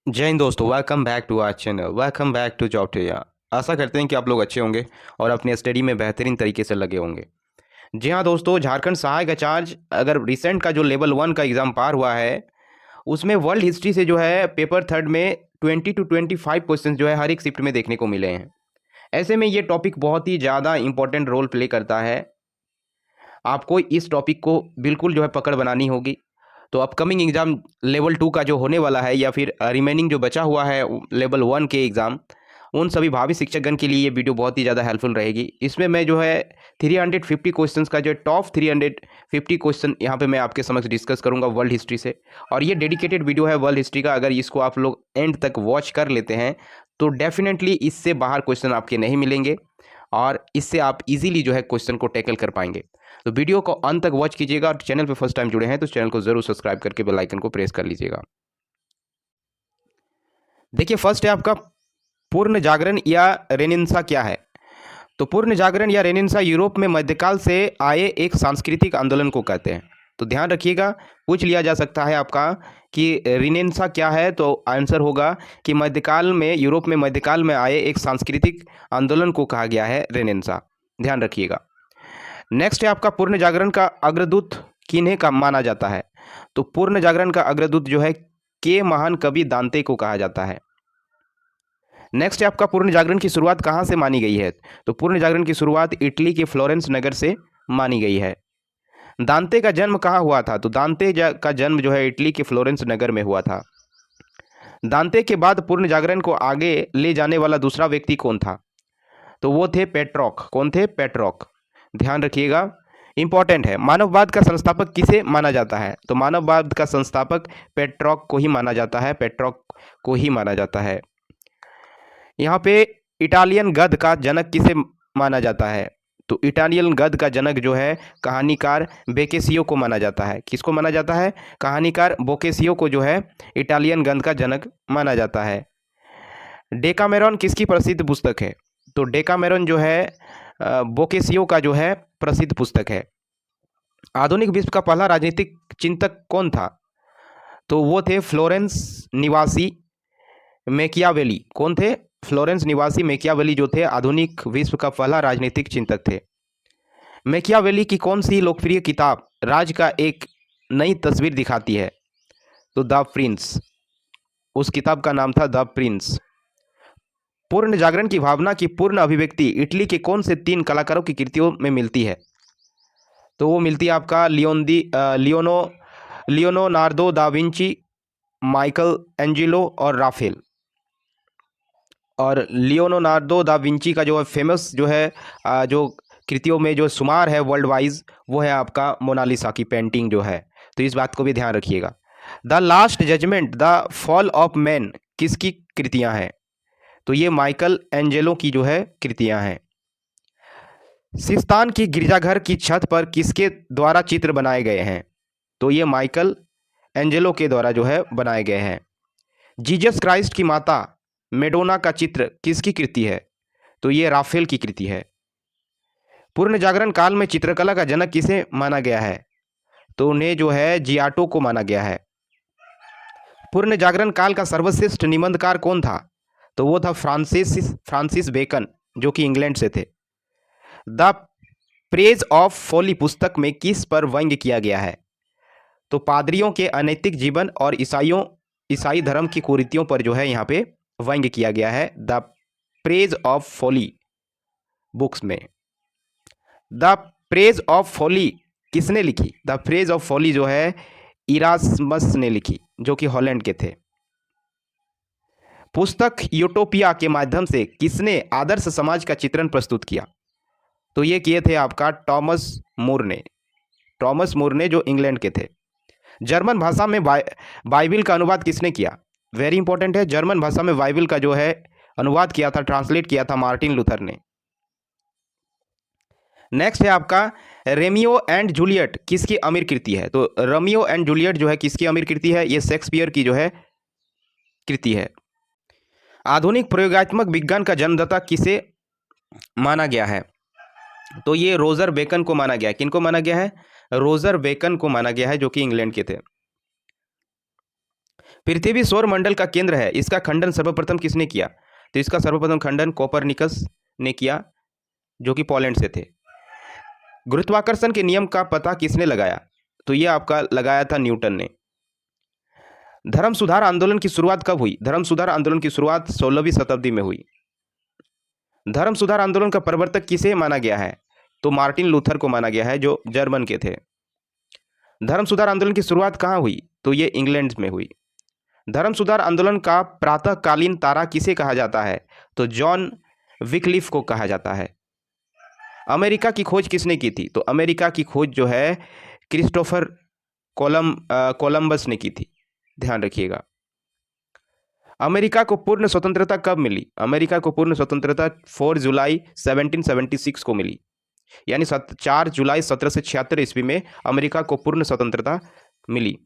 जय हिंद दोस्तों, welcome back to our channel. Welcome back to job ट्रिया। आशा करते हैं कि आप लोग अच्छे होंगे और अपने स्टडी में बेहतरीन तरीके से लगे होंगे। जी हाँ दोस्तों, झारखंड सहायक आचार्य अगर रिसेंट का जो लेवल 1 का एग्ज़ाम पार हुआ है, उसमें वर्ल्ड हिस्ट्री से जो है पेपर थर्ड में 20 to 25 क्वेश्चन जो है हर एक शिफ्ट में देखने को मिले हैं। ऐसे में ये टॉपिक बहुत ही ज़्यादा इंपॉर्टेंट रोल प्ले करता है। आपको इस टॉपिक को बिल्कुल जो है पकड़ बनानी होगी। तो अपकमिंग एग्ज़ाम लेवल 2 का जो होने वाला है या फिर रिमेनिंग जो बचा हुआ है लेवल 1 के एग्ज़ाम, उन सभी भावी शिक्षकगण के लिए ये वीडियो बहुत ही ज़्यादा हेल्पफुल रहेगी। इसमें मैं जो है 350 क्वेश्चंस का जो टॉप 350 क्वेश्चन यहाँ पे मैं आपके समक्ष डिस्कस करूँगा वर्ल्ड हिस्ट्री से। और ये डेडिकेटेड वीडियो है वर्ल्ड हिस्ट्री का। अगर इसको आप लोग एंड तक वॉच कर लेते हैं तो डेफिनेटली इससे बाहर क्वेश्चन आपके नहीं मिलेंगे और इससे आप इजीली जो है क्वेश्चन को टैकल कर पाएंगे। तो वीडियो को अंत तक वॉच कीजिएगा और चैनल पे फर्स्ट टाइम जुड़े हैं तो चैनल को जरूर सब्सक्राइब करके बेल आइकन को प्रेस कर लीजिएगा। देखिए, फर्स्ट है आपका पूर्ण जागरण या रेनेसां क्या है। तो पूर्ण जागरण या रेनेसां यूरोप में मध्यकाल से आए एक सांस्कृतिक आंदोलन को कहते हैं। तो ध्यान रखिएगा, पूछ लिया जा सकता है आपका कि रेनेसां क्या है, तो आंसर होगा कि मध्यकाल में यूरोप में मध्यकाल में आए एक सांस्कृतिक आंदोलन को कहा गया है रेनेसां। ध्यान रखिएगा। नेक्स्ट है आपका पूर्ण जागरण का अग्रदूत किन्हें का माना जाता है। तो पूर्ण जागरण का अग्रदूत जो है के महान कवि दांते को कहा जाता है। नेक्स्ट है आपका पूर्ण जागरण की शुरुआत कहाँ से मानी गई है। तो पूर्ण जागरण की शुरुआत इटली के फ्लोरेंस नगर से मानी गई है। दांते का जन्म कहाँ हुआ था। तो का जन्म जो है इटली के फ्लोरेंस नगर में हुआ था। दांते के बाद पूर्ण जागरण को आगे ले जाने वाला दूसरा व्यक्ति कौन था। तो वो थे पेट्रॉक। कौन थे? पेट्रॉक। ध्यान रखिएगा, इंपॉर्टेंट है। मानववाद का संस्थापक किसे माना जाता है। तो मानववाद का संस्थापक पेट्रॉक को ही माना जाता है। पेट्रॉक को ही माना जाता है। यहाँ पे इटालियन गद्य का जनक किसे माना जाता है। तो इटालियन गद्य का जनक जो है कहानीकार बोकेसियो को माना जाता है। किसको माना जाता है? कहानीकार बोकेसियो को जो है इटालियन गद्य का जनक माना जाता है। डेकामेरॉन किसकी प्रसिद्ध पुस्तक है। तो डेकामेरॉन जो है बोकेसियो का जो है प्रसिद्ध पुस्तक है। आधुनिक विश्व का पहला राजनीतिक चिंतक कौन था। तो वो थे फ्लोरेंस निवासी मैकियावेली। कौन थे? फ्लोरेंस निवासी मैकियावेली जो थे आधुनिक विश्व का पहला राजनीतिक चिंतक थे। मैकियावेली की कौन सी लोकप्रिय किताब राज का एक नई तस्वीर दिखाती है। तो द प्रिंस। उस किताब का नाम था द प्रिंस। पूर्ण जागरण की भावना की पूर्ण अभिव्यक्ति इटली के कौन से 3 कलाकारों की कृतियों में मिलती है। तो वो मिलती है आपका Leonardo da Vinci, Michael Angelo और राफेल। और लियोनार्दो दा विंची का जो है फेमस जो है जो कृतियों में जो शुमार है वर्ल्ड वाइज, वो है आपका मोनालिसा की पेंटिंग जो है। तो इस बात को भी ध्यान रखिएगा। The last judgement, the fall of man किसकी कृतियां हैं। तो ये माइकल एंजेलो की जो है कृतियां हैं। सिस्तान की गिरजाघर की छत पर किसके द्वारा चित्र बनाए गए हैं। तो ये माइकल एंजेलो के द्वारा जो है बनाए गए हैं। जीसस क्राइस्ट की माता मेडोना का चित्र किसकी कृति है। तो ये राफेल की कृति है। पूर्ण जागरण काल में चित्रकला का जनक किसे माना गया है। तो उन्हें जो है जियाटो को माना गया है। पूर्ण जागरण काल का सर्वश्रेष्ठ निबंधकार कौन था। तो वो था फ्रांसिस बेकन, जो कि इंग्लैंड से थे। द प्रेज ऑफ फॉली पुस्तक में किस पर व्यंग्य किया गया है। तो पादरियों के अनैतिक जीवन और ईसाई धर्म की कुरीतियों पर जो है यहाँ पे व्यंग्य किया गया है the praise of folly books में। द प्रेज ऑफ फॉली किसने लिखी। द प्रेज ऑफ फॉली जो है इरास्मस ने लिखी, जो कि हॉलैंड के थे। पुस्तक यूटोपिया के माध्यम से किसने आदर्श समाज का चित्रण प्रस्तुत किया। तो ये किए थे आपका टॉमस मूर ने। टॉमस मूर ने, जो इंग्लैंड के थे। जर्मन भाषा में बाइबिल का अनुवाद किसने किया। वेरी इंपॉर्टेंट है। जर्मन भाषा में बाइबिल का जो है अनुवाद किया था, ट्रांसलेट किया था मार्टिन लूथर ने। नेक्स्ट है आपका रोमियो एंड जूलियट किसकी अमीर कृति है। तो रोमियो एंड जूलियट जो है किसकी अमीर कृति है। ये शेक्सपियर की जो है कृति है। आधुनिक प्रयोगात्मक विज्ञान का जन्मदाता किसे माना गया है। तो ये रोजर बेकन को माना गया है। किनको माना गया है? रोजर बेकन को माना गया है, जो कि इंग्लैंड के थे। पृथ्वी सौर मंडल का केंद्र है, इसका खंडन सर्वप्रथम किसने किया? तो इसका सर्वप्रथम खंडन कोपरनिकस ने किया, जो कि पोलैंड से थे। गुरुत्वाकर्षण के नियम का पता किसने लगाया? तो ये आपका लगाया था न्यूटन ने। धर्म सुधार आंदोलन की शुरुआत कब हुई? धर्म सुधार आंदोलन की शुरुआत 16वीं शताब्दी में हुई। धर्म सुधार आंदोलन का प्रवर्तक किसे माना गया है? तो मार्टिन लूथर को माना गया है, जो जर्मन के थे। धर्म सुधार आंदोलन की शुरुआत कहाँ हुई? तो ये इंग्लैंड में हुई। धर्म सुधार आंदोलन का प्रातःकालीन तारा किसे कहा जाता है? तो जॉन विकलिफ को कहा जाता है। अमेरिका की खोज किसने की थी? तो अमेरिका की खोज जो है क्रिस्टोफर कोलंबस ने की थी, ध्यान रखिएगा। अमेरिका को पूर्ण स्वतंत्रता कब मिली? अमेरिका को पूर्ण स्वतंत्रता 4 जुलाई 1776 को मिली, यानी 4 जुलाई 1776 ईस्वी में अमेरिका को पूर्ण स्वतंत्रता मिली।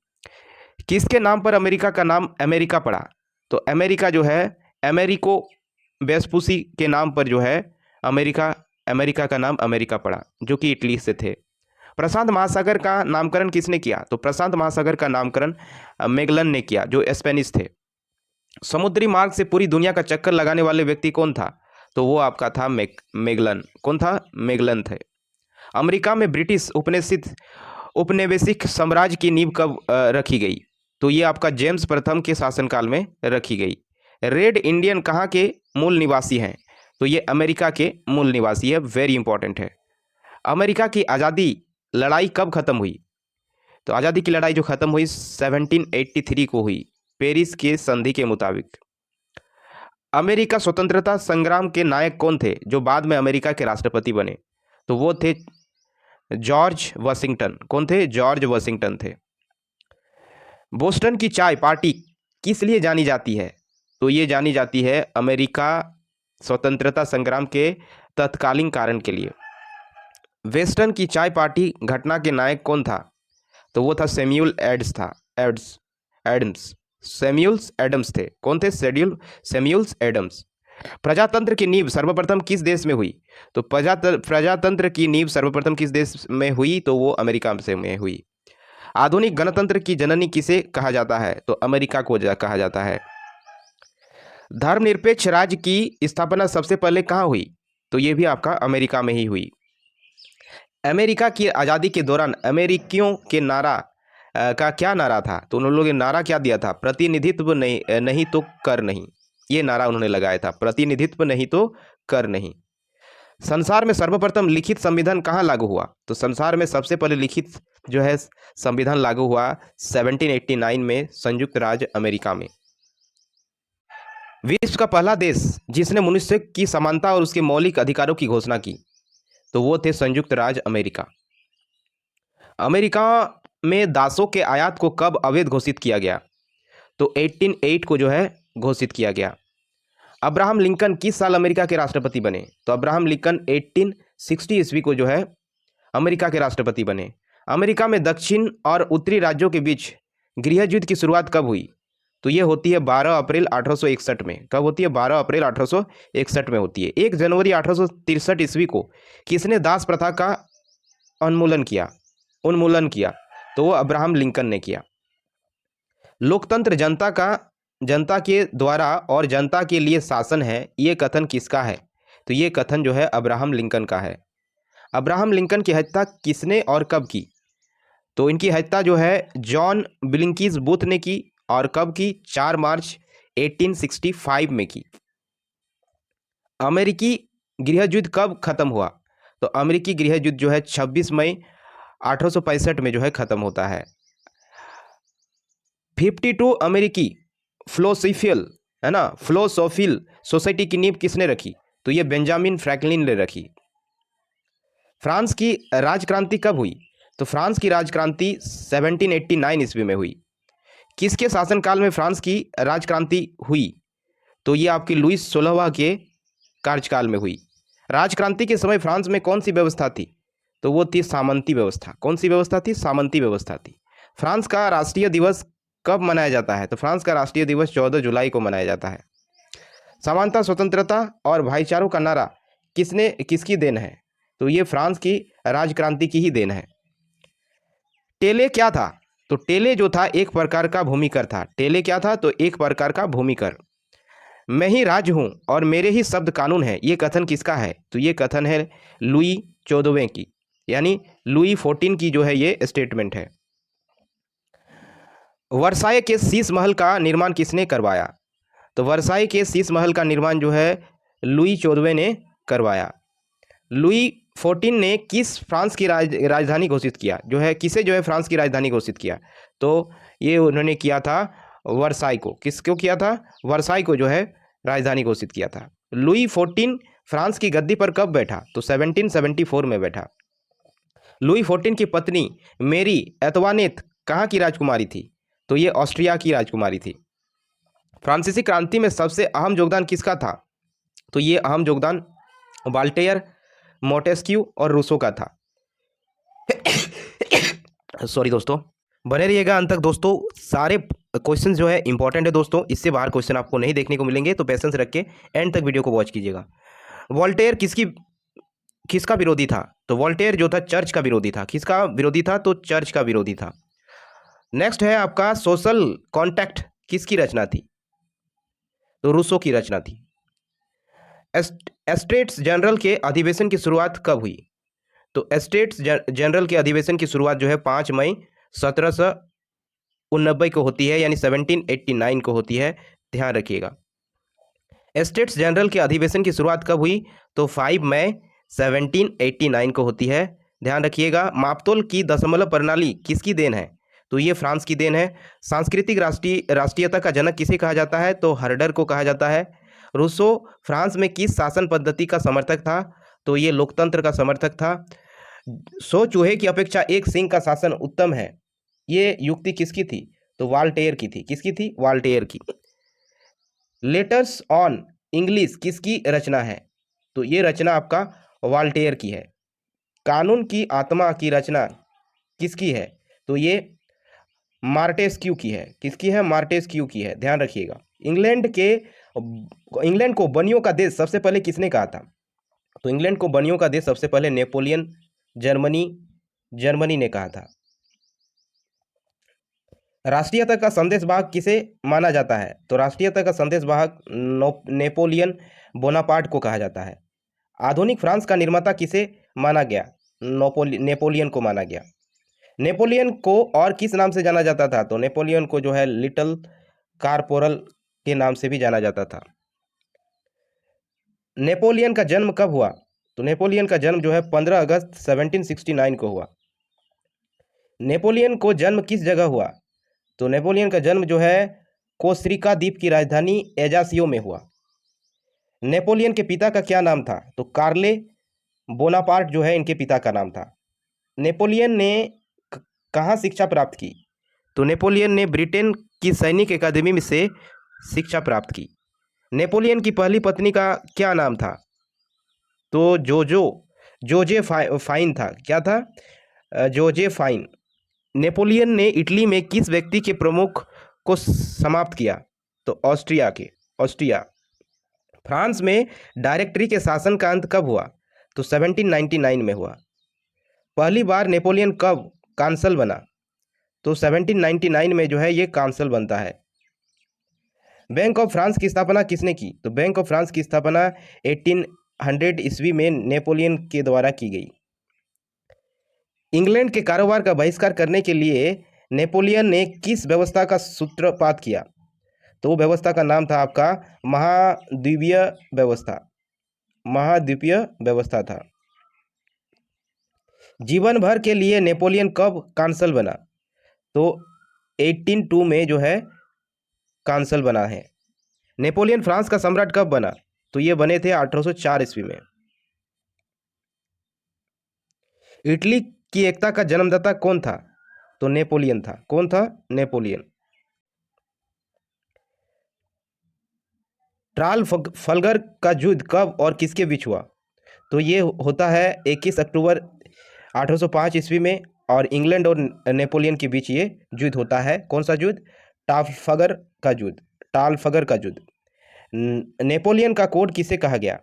किसके नाम पर अमेरिका का नाम अमेरिका पड़ा? तो अमेरिका जो है अमेरिको वेस्पुसी के नाम पर जो है अमेरिका का नाम अमेरिका पड़ा, जो कि इटली से थे। प्रशांत महासागर का नामकरण किसने किया? तो प्रशांत महासागर का नामकरण मेगलन ने किया, जो स्पेनिश थे। समुद्री मार्ग से पूरी दुनिया का चक्कर लगाने वाले व्यक्ति कौन था? तो वो आपका था मेगलन। कौन था? मेगलन थे। अमेरिका में ब्रिटिश उपनिवेशिक साम्राज्य की नींव कब रखी गई? तो ये आपका जेम्स प्रथम के शासनकाल में रखी गई। रेड इंडियन कहाँ के मूल निवासी हैं? तो ये अमेरिका के मूल निवासी है, वेरी इंपॉर्टेंट है। अमेरिका की आज़ादी लड़ाई कब खत्म हुई? तो आज़ादी की लड़ाई जो खत्म हुई 1783 को हुई, पेरिस के संधि के मुताबिक। अमेरिका स्वतंत्रता संग्राम के नायक कौन थे, जो बाद में अमेरिका के राष्ट्रपति बने? तो वो थे जॉर्ज वाशिंगटन। कौन थे? जॉर्ज वाशिंगटन थे। बोस्टन की चाय पार्टी किस लिए जानी जाती है? तो ये जानी जाती है अमेरिका स्वतंत्रता संग्राम के तत्कालीन कारण के लिए। वेस्टर्न की चाय पार्टी घटना के नायक कौन था? तो वो था सैमुअल एडम्स। सैमुअल्स एडम्स थे। कौन थे? Samuels Adams. प्रजातंत्र की नींव सर्वप्रथम किस देश में हुई? तो प्रजातंत्र की नींव सर्वप्रथम किस देश में हुई? तो वो अमेरिका से में हुई। आधुनिक गणतंत्र की जननी किसे कहा जाता है? तो अमेरिका को कहा जाता है। धर्मनिरपेक्ष राज्य की स्थापना सबसे पहले कहाँ हुई? तो ये भी आपका अमेरिका में ही हुई। अमेरिका की आज़ादी के दौरान अमेरिकियों के नारा का क्या नारा था? तो उन लोगों ने नारा क्या दिया था? प्रतिनिधित्व नहीं तो कर नहीं। ये नारा उन्होंने लगाया था, प्रतिनिधित्व नहीं तो कर नहीं। संसार में सर्वप्रथम लिखित संविधान कहाँ लागू हुआ? तो संसार में सबसे पहले लिखित जो है संविधान लागू हुआ 1789 में संयुक्त राज्य अमेरिका में। विश्व का पहला देश जिसने मनुष्य की समानता और उसके मौलिक अधिकारों की घोषणा की, तो वो थे संयुक्त राज्य अमेरिका। अमेरिका में दासों के आयात को कब अवैध घोषित किया गया? तो 1808 को जो है घोषित किया गया। अब्राहम लिंकन किस साल अमेरिका के राष्ट्रपति बने? तो अब्राहम लिंकन 1860 ईस्वी को जो है अमेरिका के राष्ट्रपति बने। अमेरिका में दक्षिण और उत्तरी राज्यों के बीच गृह युद्ध की शुरुआत कब हुई? तो ये होती है 12 अप्रैल 1861 में। कब होती है? 12 अप्रैल 1861 में होती है। 1 जनवरी 1863 ईस्वी को किसने दास प्रथा का उन्मूलन किया? तो वो अब्राहम लिंकन ने किया। लोकतंत्र जनता के द्वारा और जनता के लिए शासन है, ये कथन किसका है? तो ये कथन जो है अब्राहम लिंकन का है। अब्राहम लिंकन की हत्या किसने और कब की? तो इनकी हत्या जो है जॉन बिलिंकीज बूथ ने की, और कब की? 4 मार्च 1865 में की। अमेरिकी गृह युद्ध कब खत्म हुआ? तो अमेरिकी गृह युद्ध जो है 26 मई 1865 में जो है खत्म होता है। 52 अमेरिकी फिलोसोफिल सोसाइटी की नींव किसने रखी? तो ये बेंजामिन फ्रैंकलिन ने रखी। फ्रांस की राजक्रांति कब हुई? तो फ्रांस की राजक्रांति 1789 ईस्वी में हुई। किसके शासनकाल में फ्रांस की राजक्रांति हुई? तो ये आपकी लुईस 16वां के कार्यकाल में हुई। राजक्रांति के समय फ्रांस में कौन सी व्यवस्था थी? तो वो थी सामंती व्यवस्था। कौन सी व्यवस्था थी? सामंती व्यवस्था थी। फ्रांस का राष्ट्रीय दिवस कब मनाया जाता है? तो फ्रांस का राष्ट्रीय दिवस 14 जुलाई को मनाया जाता है। समानता, स्वतंत्रता और भाईचारों का नारा किसकी देन है? तो ये फ्रांस की राजक्रांति की ही देन है। टेले क्या था? तो टेले जो था एक प्रकार का भूमिकर था। टेले क्या था? तो एक प्रकार का भूमिकर। मैं ही राज हूं और मेरे ही शब्द कानून है, ये कथन किसका है? तो ये कथन है लुई 14वें की, यानी लुई 14 की जो है ये स्टेटमेंट है। वर्साय के शीश महल का निर्माण किसने करवाया? तो वर्साई के शीश महल का निर्माण जो है लुई 14वें ने करवाया। लुई 14 ने किस फ्रांस की राजधानी घोषित किया? जो है किसे जो है फ्रांस की राजधानी घोषित किया? तो ये उन्होंने किया था वर्साई को। किसको किया था? वर्साई को जो है राजधानी घोषित किया था। लुई 14 फ्रांस की गद्दी पर कब बैठा? तो 1774 में बैठा। लुई 14 की पत्नी मेरी एतवानेत कहाँ की राजकुमारी थी? तो ये ऑस्ट्रिया की राजकुमारी थी। फ्रांसीसी क्रांति में सबसे अहम योगदान किसका था? तो ये अहम योगदान वाल्टेयर, मोंटेस्क्यू और रूसो का था। सॉरी दोस्तों, बने रहिएगा अंत तक दोस्तों। सारे क्वेश्चन जो है इंपॉर्टेंट है दोस्तों, इससे बाहर क्वेश्चन आपको नहीं देखने को मिलेंगे, तो पेशेंस रख के एंड तक वीडियो को वॉच कीजिएगा। वॉल्टेयर किसका विरोधी था? तो वॉल्टेयर जो था चर्च का विरोधी था। किसका विरोधी था? तो चर्च का विरोधी था। नेक्स्ट है आपका सोशल कॉन्ट्रैक्ट किसकी रचना थी? तो रूसो की रचना थी। एस्टेट्स जनरल के अधिवेशन की शुरुआत कब हुई? तो एस्टेट्स जनरल के अधिवेशन की शुरुआत जो है 5 मई 1789 को होती है, यानी 1789 को होती है, ध्यान रखिएगा। एस्टेट्स जनरल के अधिवेशन की शुरुआत कब हुई? तो 5 मई 1789 को होती है, ध्यान रखिएगा। मापतोल की दशमलव प्रणाली किसकी देन है? तो ये फ्रांस की देन है। सांस्कृतिक राष्ट्रीयता का जनक किसे कहा जाता है? तो हर्डर को कहा जाता है। रूसो फ्रांस में किस शासन पद्धति का समर्थक था? तो ये लोकतंत्र का समर्थक था। 100 चूहे की अपेक्षा एक सिंह का शासन उत्तम है, ये युक्ति किसकी थी? तो वाल्टेयर की थी। किसकी थी? वाल्टेयर की। लेटर्स ऑन इंग्लिश किसकी रचना है? तो ये रचना आपका वाल्टेयर की है। कानून की आत्मा की रचना किसकी है? तो ये मार्टेस्क्यू की है। किसकी है? मार्टेस्क्यू की है, ध्यान रखिएगा। इंग्लैंड को बनियों का देश सबसे पहले किसने कहा था? तो इंग्लैंड को बनियों का देश सबसे पहले नेपोलियन जर्मनी ने कहा था। राष्ट्रीयता का संदेशवाहक किसे माना जाता है? तो राष्ट्रीयता का संदेशवाहक नेपोलियन बोनापार्ट को कहा जाता है। आधुनिक फ्रांस का निर्माता किसे माना गया? नेपोलियन को माना गया। नेपोलियन को और किस नाम से जाना जाता था? तो नेपोलियन को जो है लिटिल कारपोरल के नाम से भी जाना जाता था। नेपोलियन का जन्म कब हुआ? तो नेपोलियन का जन्म जो है 15 अगस्त 1769 को हुआ। नेपोलियन को जन्म किस जगह हुआ? तो नेपोलियन का जन्म जो है कोस्टारिका द्वीप की राजधानी एजासियो में हुआ। नेपोलियन के पिता का क्या नाम था? तो कार्ले बोनापार्ट जो है इनके पिता का नाम था। नेपोलियन ने कहाँ शिक्षा प्राप्त की? तो नेपोलियन ने ब्रिटेन की सैनिक अकादमी में से शिक्षा प्राप्त की। नेपोलियन की पहली पत्नी का क्या नाम था? तो जोजे फाइन था। क्या था? Jose fine. नेपोलियन ने इटली में किस व्यक्ति के प्रमुख को समाप्त किया? तो ऑस्ट्रिया। फ्रांस में डायरेक्टरी के शासन का अंत कब हुआ? तो 1799 में हुआ। पहली बार नेपोलियन कब कांसल बना? तो 1799 में जो है ये कांसल बनता है। बैंक ऑफ फ्रांस की स्थापना किसने की? तो बैंक ऑफ फ्रांस की स्थापना 1800 ईस्वी में नेपोलियन के द्वारा की गई। इंग्लैंड के कारोबार का बहिष्कार करने के लिए नेपोलियन ने किस व्यवस्था का सूत्रपात किया? तो वो व्यवस्था का नाम था आपका महाद्वीपीय व्यवस्था था। जीवन भर के लिए नेपोलियन कब कांसल बना? तो 1802 में जो है कांसल बना है। नेपोलियन फ्रांस का सम्राट कब बना? तो ये बने थे 1804 ईस्वी में। इटली की एकता का जन्मदाता कौन था? तो नेपोलियन था। कौन था? नेपोलियन। ट्राफल्गर का युद्ध कब और किसके बीच हुआ? तो ये होता है 21 अक्टूबर 1805 ईस्वी में, और इंग्लैंड और नेपोलियन के बीच ये युद्ध होता है। कौन सा युद्ध? ट्राफल्गर का युद्ध। नेपोलियन का कोड किसे कहा गया?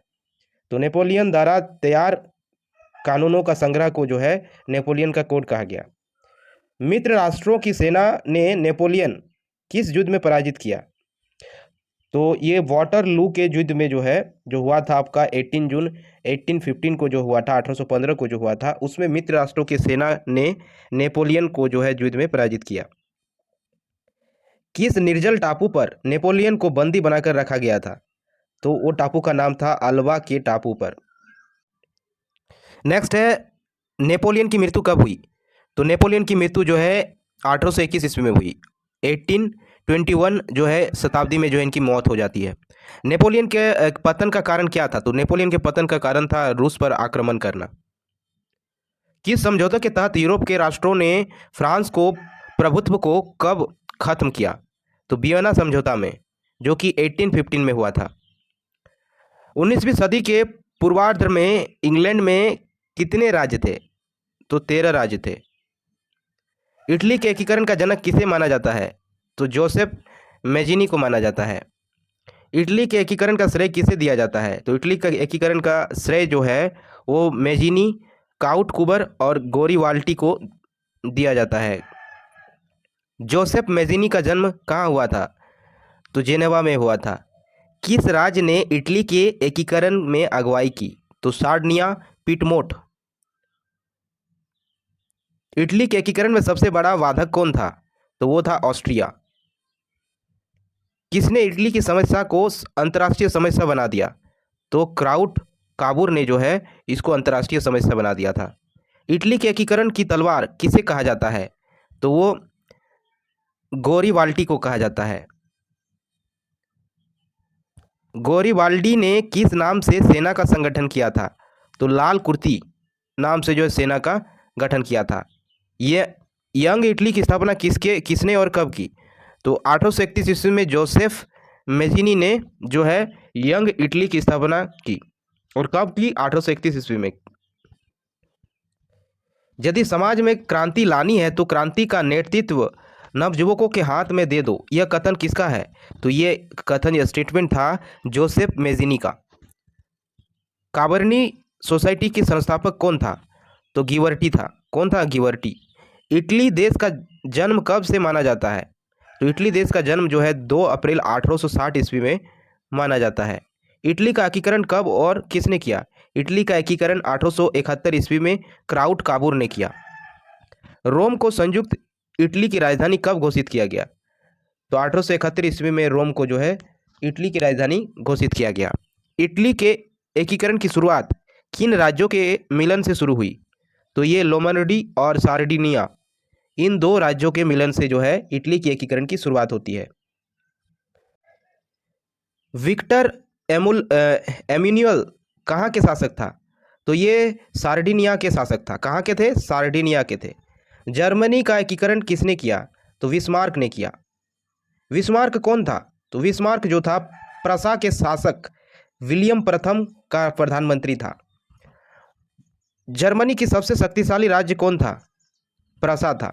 तो नेपोलियन द्वारा तैयार कानूनों का संग्रह को जो है नेपोलियन का कोड कहा गया। मित्र राष्ट्रों की सेना ने नेपोलियन किस युद्ध में पराजित किया? तो ये वाटरलू के युद्ध में जो है, जो हुआ था आपका 18 जून 1815 को जो हुआ था, 1815 को जो हुआ था, उसमें मित्र राष्ट्रों की सेना ने नेपोलियन को जो है युद्ध में पराजित किया। किस निर्जल टापू पर नेपोलियन को बंदी बनाकर रखा गया था? तो वो टापू का नाम था अल्वा के टापू पर। नेक्स्ट है, नेपोलियन की मृत्यु कब हुई? तो नेपोलियन की मृत्यु जो है 1821 ईस्वी में हुई। 1821 जो है शताब्दी में जो है इनकी मौत हो जाती है। नेपोलियन के पतन का कारण क्या था? तो नेपोलियन के पतन का कारण था रूस पर आक्रमण करना। किस समझौते के तहत यूरोप के राष्ट्रों ने फ्रांस को प्रभुत्व को कब खत्म किया? तो वियना समझौता में, जो कि 1815 में हुआ था। 19वीं सदी के पूर्वार्ध में इंग्लैंड में कितने राज्य थे? तो 13 राज्य थे। इटली के एकीकरण का जनक किसे माना जाता है? तो जोसेफ मेजिनी को माना जाता है। इटली के एकीकरण का श्रेय किसे दिया जाता है? तो इटली का एकीकरण का श्रेय जो है वो मेजिनी, काउट कुबर और गोरीवाल्टी को दिया जाता है। जोसेफ मेजिनी का जन्म कहाँ हुआ था? तो जेनेवा में हुआ था। किस राज्य ने इटली के एकीकरण में अगुवाई की? तो सार्डिनिया, पिटमोट। इटली के एकीकरण में सबसे बड़ा बाधक कौन था? तो वो था ऑस्ट्रिया। किसने इटली की समस्या को अंतर्राष्ट्रीय समस्या बना दिया? तो क्राउट काबूर ने जो है इसको अंतर्राष्ट्रीय समस्या बना दिया था। इटली के एकीकरण की तलवार किसे कहा जाता है? तो वो गोरीवाल्टी को कहा जाता है। गोरीवाल्डी ने किस नाम से सेना का संगठन किया था? तो लाल कुर्ती नाम से जो है सेना का गठन किया था। ये यंग इटली की स्थापना किसने और कब की? तो 1831 ईस्वी में जोसेफ मेजिनी ने जो है यंग इटली की स्थापना की। और कब की? 1831 ईस्वी में। यदि समाज में क्रांति लानी है तो क्रांति का नेतृत्व नवयुवकों के हाथ में दे दो, यह कथन किसका है? तो ये कथन, यह स्टेटमेंट था जोसेफ मेजिनी का। कार्बनी सोसाइटी की संस्थापक कौन था? तो गिवर्टी था। कौन था? गिवर्टी। इटली देश का जन्म कब से माना जाता है? तो इटली देश का जन्म जो है 2 अप्रैल 1860 ईस्वी में माना जाता है। इटली का एकीकरण कब और किसने किया? इटली का एकीकरण 1871 ईस्वी में क्राउट काबूर ने किया। रोम को संयुक्त इटली की राजधानी कब घोषित किया गया? तो 1871 ईस्वी में रोम को जो है इटली की राजधानी घोषित किया गया। इटली के एकीकरण की शुरुआत किन राज्यों के मिलन से शुरू हुई? तो ये लोमबार्डी और सार्डिनिया, इन 2 राज्यों के मिलन से जो है इटली के एकीकरण की शुरुआत होती है। विक्टर एम्यूनुअल कहाँ के शासक था? तो ये सार्डिनिया के शासक था। कहाँ के थे? सार्डिनिया के थे। जर्मनी का एकीकरण किसने किया? तो बिस्मार्क ने किया। बिस्मार्क कौन था? तो बिस्मार्क जो था प्रसा के शासक विलियम प्रथम का प्रधानमंत्री था। जर्मनी की सबसे शक्तिशाली राज्य कौन था? प्रसा था।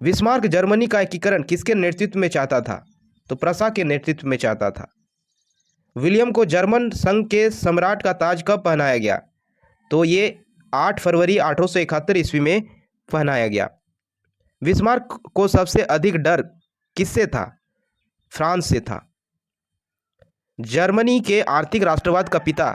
बिस्मार्क जर्मनी का एकीकरण किसके नेतृत्व में चाहता था? तो प्रसा के नेतृत्व में चाहता था। विलियम को जर्मन संघ के सम्राट का ताज कब पहनाया गया? तो ये 8 फरवरी 1871 ईस्वी में पहनाया गया। बिस्मार्क को सबसे अधिक डर किससे था? फ्रांस से था। जर्मनी के आर्थिक राष्ट्रवाद का पिता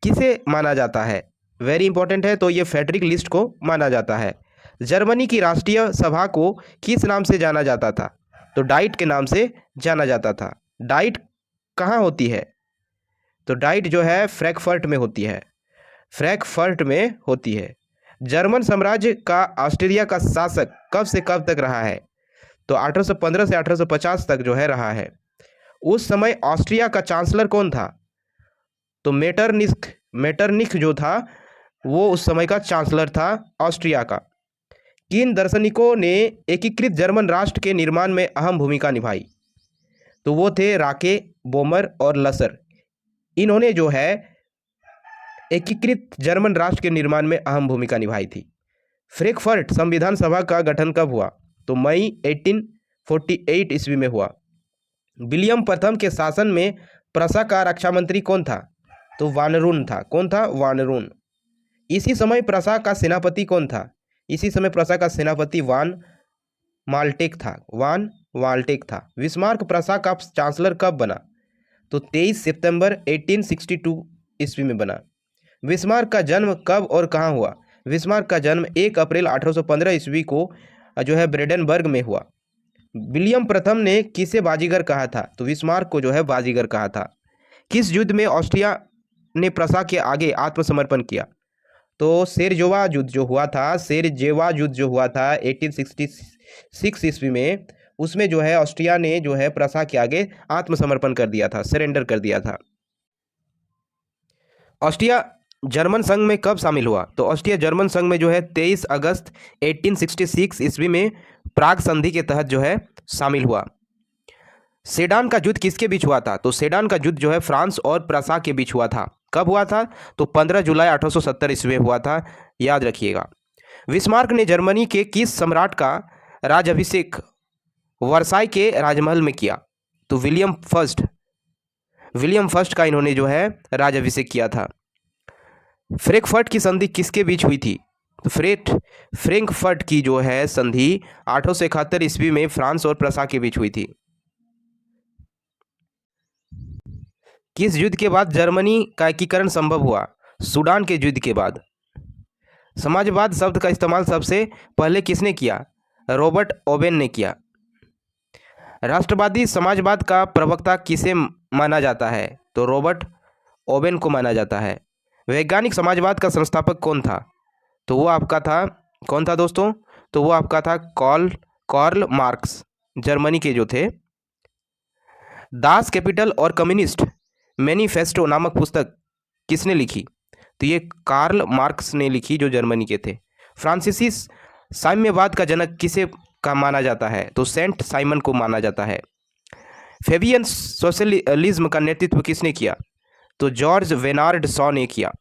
किसे माना जाता है? वेरी इंपॉर्टेंट है, तो ये फ्रेडरिक लिस्ट को माना जाता है। जर्मनी की राष्ट्रीय सभा को किस नाम से जाना जाता था? तो डाइट के नाम से जाना जाता था। डाइट कहाँ होती है? तो डाइट जो है फ्रैंकफर्ट में होती है। फ्रैंकफर्ट में होती है। जर्मन साम्राज्य का ऑस्ट्रिया का शासक कब से कब तक रहा है? तो 1815 से 1850 तक जो है रहा है। उस समय ऑस्ट्रिया का चांसलर कौन था? तो मेटरनिख जो था वो उस समय का चांसलर था ऑस्ट्रिया का। किन दार्शनिकों ने एकीकृत जर्मन राष्ट्र के निर्माण में अहम भूमिका निभाई? तो वो थे राके, बोमर और लसर। इन्होंने जो है एकीकृत जर्मन राष्ट्र के निर्माण में अहम भूमिका निभाई थी। फ्रैंकफर्ट संविधान सभा का गठन कब हुआ? तो मई 1848 ईस्वी में हुआ। विलियम प्रथम के शासन में प्रसा का रक्षा मंत्री कौन था? तो वानरून था। कौन था? वानरून। इसी समय प्रसा का सेनापति कौन था? इसी समय प्रसा का सेनापति वान वाल्टेक था। बिस्मार्क प्रसा का चांसलर कब बना? तो 23 सितंबर 1862 ईस्वी में बना। बिस्मार्क का जन्म कब और कहाँ हुआ? बिस्मार्क का जन्म 1 अप्रैल 1815 ईस्वी को जो है ब्रेडेनबर्ग में हुआ। विलियम प्रथम ने किसे बाजीगर कहा था? तो बिस्मार्क को जो है बाजीगर कहा था। किस युद्ध में ऑस्ट्रिया ने प्रसा के आगे आत्मसमर्पण किया? तो सेरजेवा युद्ध जो हुआ था 1866 ईस्वी में, उसमें जो है ऑस्ट्रिया ने जो है प्रसा के आगे आत्मसमर्पण कर दिया था, सरेंडर कर दिया था। ऑस्ट्रिया जर्मन संघ में कब शामिल हुआ? तो ऑस्ट्रिया जर्मन संघ में जो है 23 अगस्त 1866 ईस्वी में प्राग संधि के तहत जो है शामिल हुआ। सेडान का युद्ध किसके बीच हुआ था? तो सेडान का युद्ध जो है फ्रांस और प्रसा के बीच हुआ था। कब हुआ था? तो 15 जुलाई 1870 ईस्वी में हुआ था, याद रखिएगा। बिस्मार्क ने जर्मनी के किस सम्राट का राजाभिषेक वर्साई के राजमहल में किया? तो विलियम फर्स्ट का इन्होंने जो है राजाभिषेक किया था। फ्रैंकफर्ट की संधि किसके बीच हुई थी? तो फ्रैंकफर्ट की जो है संधि 1871 ईस्वी में फ्रांस और प्रसा के बीच हुई थी। किस युद्ध के बाद जर्मनी का एकीकरण संभव हुआ? सूडान के युद्ध के बाद। समाजवाद शब्द का इस्तेमाल सबसे पहले किसने किया? रॉबर्ट ओवेन ने किया। राष्ट्रवादी समाजवाद का प्रवक्ता किसे माना जाता है? तो रॉबर्ट ओवेन को माना जाता है। वैज्ञानिक समाजवाद का संस्थापक कौन था? तो वो आपका था, कौन था दोस्तों? तो वो आपका था कार्ल मार्क्स, जर्मनी के जो थे। दास कैपिटल और कम्युनिस्ट मैनिफेस्टो नामक पुस्तक किसने लिखी? तो ये कार्ल मार्क्स ने लिखी, जो जर्मनी के थे। फ्रांसीसी साम्यवाद का जनक किसे का माना जाता है? तो सेंट साइमन को माना जाता है। फेबियन सोशलिज्म का नेतृत्व किसने किया? तो जॉर्ज वेनार्ड शॉ ने किया।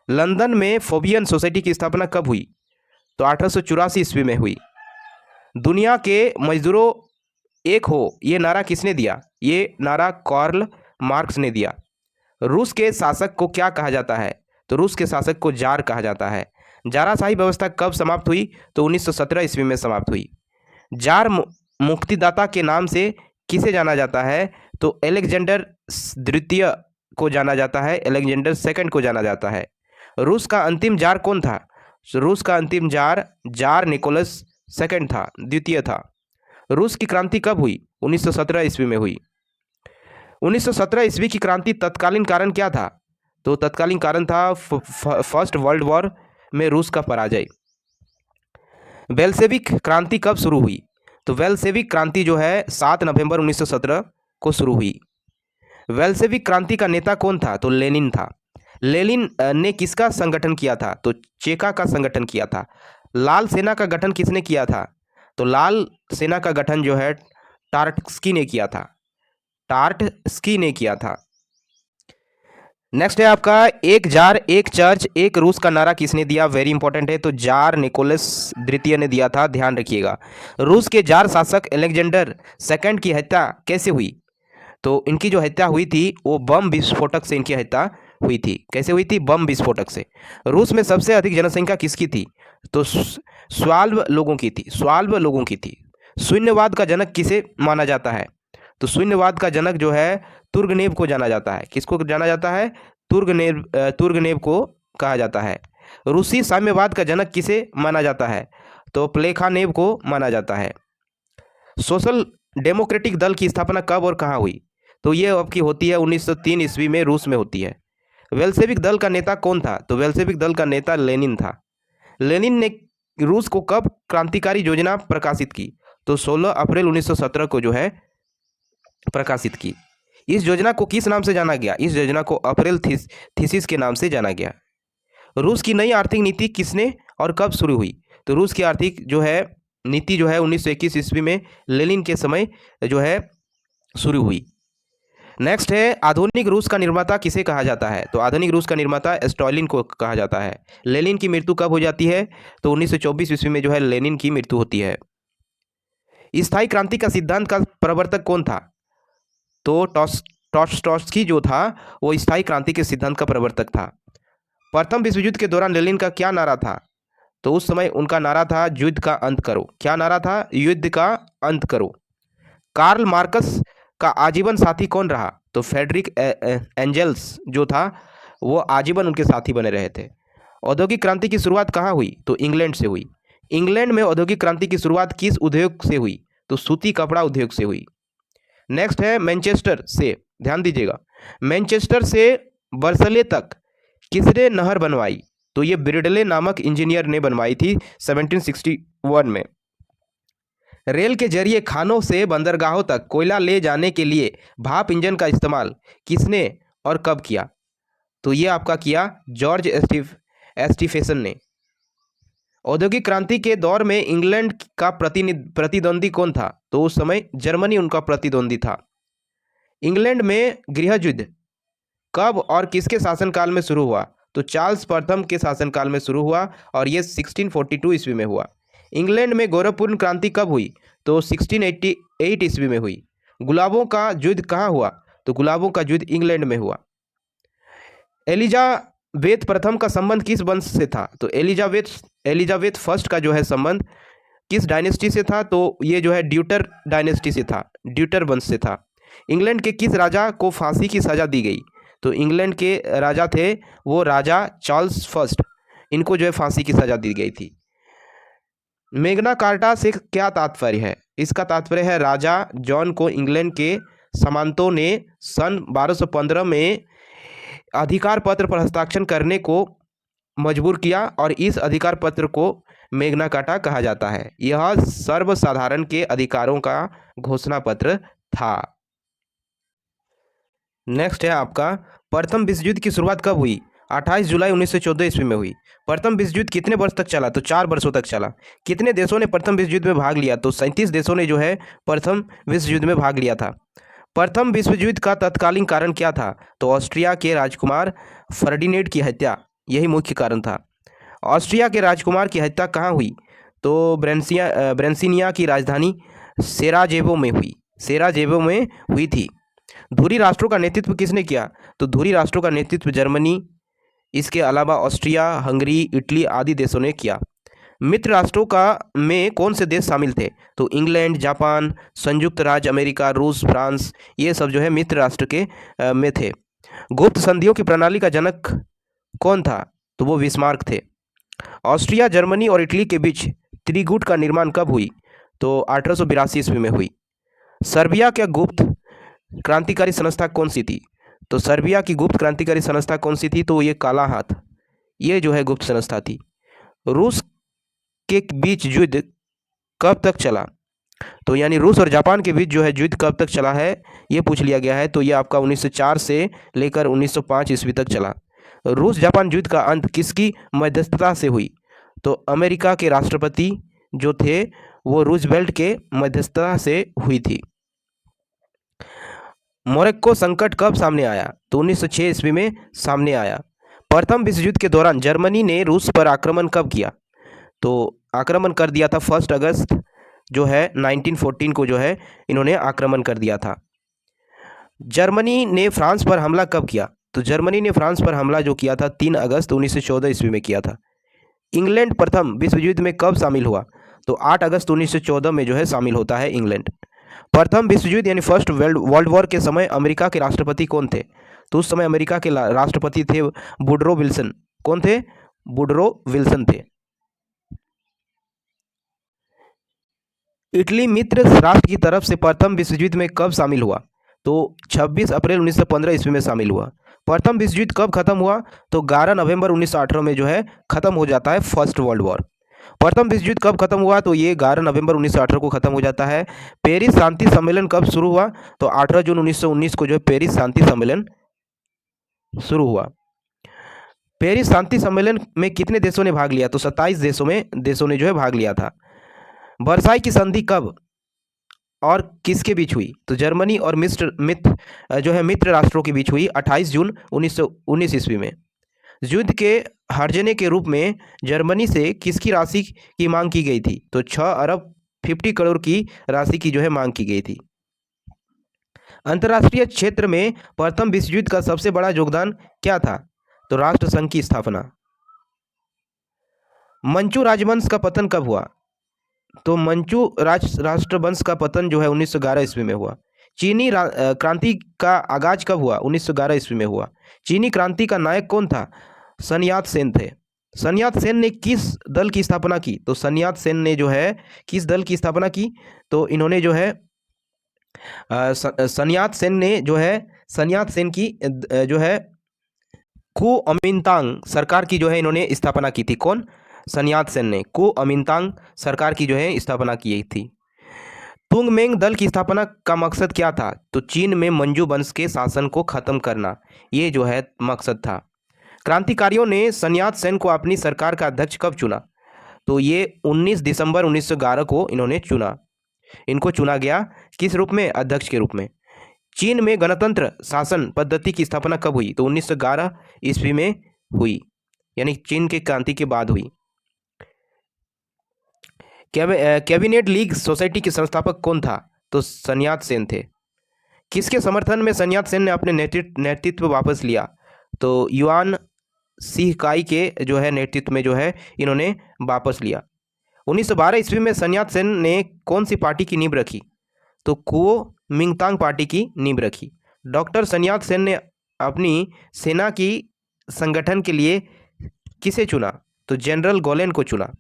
लंदन में फेबियन सोसाइटी की स्थापना कब हुई? तो 1884 ईस्वी में हुई। दुनिया के मजदूरों एक हो, ये नारा किसने दिया? ये नारा कार्ल मार्क्स ने दिया। रूस के शासक को क्या कहा जाता है? तो रूस के शासक को जार कहा जाता है। जाराशाही व्यवस्था कब समाप्त हुई? तो 1917 ईस्वी में समाप्त हुई। जार मुक्तिदाता के नाम से किसे जाना जाता है? तो अलेक्जेंडर द्वितीय को जाना जाता है, अलेक्जेंडर सेकंड को जाना जाता है। रूस का अंतिम जार कौन था? रूस का अंतिम जार निकोलस सेकंड था, द्वितीय था। रूस की क्रांति कब हुई? 1917 ईस्वी में हुई। 1917 ईस्वी की क्रांति तत्कालीन कारण क्या था? तो तत्कालीन कारण था फर्स्ट वर्ल्ड वॉर में रूस का पराजय। बेल्शेविक क्रांति कब शुरू हुई? तो बेल्शेविक क्रांति जो है 7 नवंबर 1917 को शुरू हुई। बेल्शेविक क्रांति का नेता कौन था? तो लेनिन था। लेनिन ने किसका संगठन किया था? तो चेका का संगठन किया था। लाल सेना का गठन किसने किया था? तो लाल सेना का गठन जो है टार्टस्की ने किया था। नेक्स्ट है आपका एक जार एक चर्च एक रूस का नारा किसने दिया? वेरी इंपॉर्टेंट है। तो जार निकोलस द्वितीय ने दिया था, ध्यान रखिएगा। रूस के जार शासक अलेक्जेंडर सेकंड की हत्या कैसे हुई? तो इनकी जो हत्या हुई थी वो बम विस्फोटक से इनकी हत्या हुई थी। कैसे हुई थी? बम विस्फोटक से। रूस में सबसे अधिक जनसंख्या किसकी थी? तो स्वाल्व लोगों की थी। शून्यवाद का जनक किसे माना जाता है? तो शून्यवाद का जनक जो है तुर्गनेव को जाना जाता है। किसको जाना जाता है? तुर्गनेव को कहा जाता है। रूसी साम्यवाद का जनक किसे माना जाता है? तो प्लेखानेव को माना जाता है। सोशल डेमोक्रेटिक दल की स्थापना कब और कहाँ हुई? तो ये आपकी होती है 1903 ईस्वी में, रूस में होती है। वेल्शेविक दल का नेता कौन था? तो वेल्शेविक दल का नेता लेनिन था। लेनिन ने रूस को कब क्रांतिकारी योजना प्रकाशित की? तो 16 अप्रैल 1917 को जो है प्रकाशित की। इस योजना को किस नाम से जाना गया? इस योजना को अप्रैल थीसिस के नाम से जाना गया। रूस की नई आर्थिक नीति किसने और कब शुरू हुई? तो रूस की आर्थिक जो है नीति जो है 1921 ईस्वी में लेनिन के समय जो है शुरू हुई। नेक्स्ट है आधुनिक रूस का निर्माता किसे कहा जाता है? तो आधुनिक रूस का निर्माता स्टालिन को कहा जाता है। लेनिन की मृत्यु कब हो जाती है? तो 1924 ईस्वी में जो है लेनिन की मृत्यु होती है। स्थायी क्रांति का सिद्धांत का प्रवर्तक कौन था? तो ट्रॉट्स्की जो था वो स्थायी क्रांति के सिद्धांत का प्रवर्तक था। प्रथम विश्व युद्ध के दौरान लेनिन का क्या नारा था? तो उस समय उनका नारा था युद्ध का अंत करो। क्या नारा था? युद्ध का अंत करो। कार्ल मार्कस का आजीवन साथी कौन रहा? तो फ्रेडरिक एंजल्स जो था वो आजीवन उनके साथी बने रहे थे। औद्योगिक क्रांति की शुरुआत कहाँ हुई? तो इंग्लैंड से हुई। इंग्लैंड में औद्योगिक क्रांति की शुरुआत किस उद्योग से हुई? तो सूती कपड़ा उद्योग से हुई। नेक्स्ट है मैनचेस्टर से, ध्यान दीजिएगा, मैनचेस्टर से बर्सले तक किसने नहर बनवाई? तो ये ब्रिडले नामक इंजीनियर ने बनवाई थी 1761 में। रेल के जरिए खानों से बंदरगाहों तक कोयला ले जाने के लिए भाप इंजन का इस्तेमाल किसने और कब किया? तो ये आपका किया जॉर्ज एस्टिफेसन ने। औद्योगिक क्रांति के दौर में इंग्लैंड का प्रतिद्वंदी कौन था? तो उस समय जर्मनी उनका प्रतिद्वंदी था। इंग्लैंड में गृह युद्ध कब और किसके शासनकाल में शुरू हुआ? तो चार्ल्स प्रथम के शासनकाल में शुरू हुआ और ये 1642 ईस्वी में हुआ। इंग्लैंड में गौरवपूर्ण क्रांति कब हुई? तो 1688 ईस्वी में हुई। गुलाबों का युद्ध कहाँ हुआ? तो गुलाबों का युद्ध इंग्लैंड में हुआ। एलिजाबेथ प्रथम का संबंध किस वंश से था? तो एलिजाबेथ फर्स्ट का जो है संबंध किस डायनेस्टी से था? तो ये जो है ड्यूटर डायनेस्टी से था, ड्यूटर वंश से था। इंग्लैंड के किस राजा को फांसी की सजा दी गई? तो इंग्लैंड के राजा थे वो राजा चार्ल्स फर्स्ट, इनको जो है फांसी की सजा दी गई थी। मैग्ना कार्टा से क्या तात्पर्य है? इसका तात्पर्य है राजा जॉन को इंग्लैंड के सामंतों ने सन 1215 में अधिकार पत्र पर हस्ताक्षर करने को मजबूर किया और इस अधिकार पत्र को मैग्ना कार्टा कहा जाता है। यह सर्वसाधारण के अधिकारों का घोषणा पत्र था। नेक्स्ट है आपका प्रथम विश्व युद्ध की शुरुआत कब हुई? 28 जुलाई 1914 ईस्वी में हुई। प्रथम विश्व युद्ध कितने वर्ष तक चला? तो 4 वर्षों तक चला। कितने देशों ने प्रथम विश्व युद्ध में भाग लिया? तो 37 देशों ने जो है प्रथम विश्व युद्ध में भाग लिया था। प्रथम विश्व युद्ध का तत्कालीन कारण क्या था? तो ऑस्ट्रिया के राजकुमार फर्डिनेंड की हत्या, यही मुख्य कारण था। ऑस्ट्रिया के राजकुमार की हत्या कहाँ हुई? तो ब्रेंसिनिया की राजधानी सेराजेवो में हुई थी। धुरी राष्ट्रों का नेतृत्व किसने किया? तो धुरी राष्ट्रों का नेतृत्व जर्मनी, इसके अलावा ऑस्ट्रिया, हंगरी, इटली आदि देशों ने किया। मित्र राष्ट्रों का में कौन से देश शामिल थे? तो इंग्लैंड, जापान, संयुक्त राज्य अमेरिका, रूस, फ्रांस, ये सब जो है मित्र राष्ट्र के में थे। गुप्त संधियों की प्रणाली का जनक कौन था? तो वो बिस्मार्क थे। ऑस्ट्रिया, जर्मनी और इटली के बीच त्रिगुट का निर्माण कब हुई? तो 1882 ईस्वी में हुई। सर्बिया क्या गुप्त क्रांतिकारी संस्था कौन सी थी? तो सर्बिया की गुप्त क्रांतिकारी संस्था कौन सी थी? तो ये काला हाथ, ये जो है गुप्त संस्था थी। रूस के बीच युद्ध कब तक चला? तो यानी रूस और जापान के बीच जो है युद्ध कब तक चला है ये पूछ लिया गया है। तो ये आपका 1904 से लेकर 1905 ईस्वी तक चला। रूस जापान युद्ध का अंत किसकी मध्यस्थता से हुई? तो अमेरिका के राष्ट्रपति जो थे वो रूजवेल्ट के मध्यस्थता से हुई थी। मोरक्को संकट कब सामने आया? तो 1906 ईस्वी में सामने आया। प्रथम विश्व युद्ध के दौरान जर्मनी ने रूस पर आक्रमण कब किया? तो आक्रमण कर दिया था 1 अगस्त जो है 1914 को जो है इन्होंने आक्रमण कर दिया था। जर्मनी ने फ्रांस पर हमला कब किया? तो जर्मनी ने फ्रांस पर हमला जो किया था 3 अगस्त 1914 ईस्वी में किया था। इंग्लैंड प्रथम विश्व युद्ध में कब शामिल हुआ? तो 8 अगस्त 1914 में जो है शामिल होता है इंग्लैंड। प्रथम विश्व युद्ध यानी फर्स्ट वर्ल्ड वॉर के समय अमेरिका के राष्ट्रपति कौन थे? तो उस समय अमेरिका के राष्ट्रपति थे वुडरो विल्सन। कौन थे? वुडरो विल्सन थे। इटली मित्र राष्ट्र की तरफ से प्रथम विश्व युद्ध में कब शामिल हुआ? तो 26 अप्रैल 1915 ईस्वी में शामिल हुआ। प्रथम विश्व युद्ध कब खत्म हुआ? तो 11 नवंबर 1918 में जो है खत्म हो जाता है फर्स्ट वर्ल्ड वॉर। प्रथम विश्व युद्ध कब खत्म हुआ? तो ये 11 नवंबर 1918 को खत्म हो जाता है। पेरिस शांति सम्मेलन कब शुरू हुआ? तो 18 जून 1919 को जो है पेरिस शांति सम्मेलन शुरू हुआ। पेरिस शांति सम्मेलन में कितने देशों ने भाग लिया? तो 27 देशों ने जो है भाग लिया था। वर्साई की संधि कब और किसके बीच हुई? तो जर्मनी और मित्र राष्ट्रों के बीच हुई 28 जून 1919 ईस्वी में। युद्ध के हर्जने के रूप में जर्मनी से किसकी राशि की मांग की गई थी? तो 6 अरब 50 करोड़ की राशि की जो है मांग की गई थी। अंतर्राष्ट्रीय क्षेत्र में प्रथम विश्व युद्ध का सबसे बड़ा योगदान क्या था? तो राष्ट्रसंघ की स्थापना। मंचू राजवंश का पतन कब हुआ? तो मंचू राष्ट्रवंश का पतन जो है 1911 ईस्वी में हुआ। चीनी क्रांति का आगाज कब हुआ? 1911 ईस्वी में हुआ। चीनी क्रांति का नायक कौन था? sun yat सेन थे। sun yat सेन ने किस दल की स्थापना की? तो sun yat सेन ने जो है किस दल की स्थापना की? तो इन्होंने जो है sun yat सेन ने जो है sun yat सेन की जो है कुओमिंतांग सरकार की जो है इन्होंने स्थापना की थी। कौन? sun yat सेन ने कुओमिंतांग सरकार की जो है स्थापना की थी। तुंगमेंग दल की स्थापना का मकसद क्या था? तो चीन में मंजू वंश के शासन को खत्म करना, ये जो है मकसद था। क्रांतिकारियों ने sun yat सेन को अपनी सरकार का अध्यक्ष कब चुना? तो ये 19 दिसंबर 1911 को इन्होंने चुना। इनको चुना गया किस रूप में? अध्यक्ष के रूप में। चीन में गणतंत्र शासन पद्धति की स्थापना कब हुई? तो 1911 ईस्वी में हुई, यानी चीन के क्रांति के बाद हुई। कैबिनेट लीग सोसाइटी के संस्थापक कौन था? तो sun yat सेन थे। किसके समर्थन में sun yat सेन ने अपने नेतृत्व वापस लिया? तो युआन सिहकाई के जो है नेतृत्व में जो है इन्होंने वापस लिया। 1912 ईस्वी में sun yat सेन ने कौन सी पार्टी की नींव रखी? तो कुओमिंतांग पार्टी की नींव रखी। डॉक्टर sun yat सेन ने अपनी सेना की संगठन के लिए किसे चुना? तो जनरल गोलेन को चुना।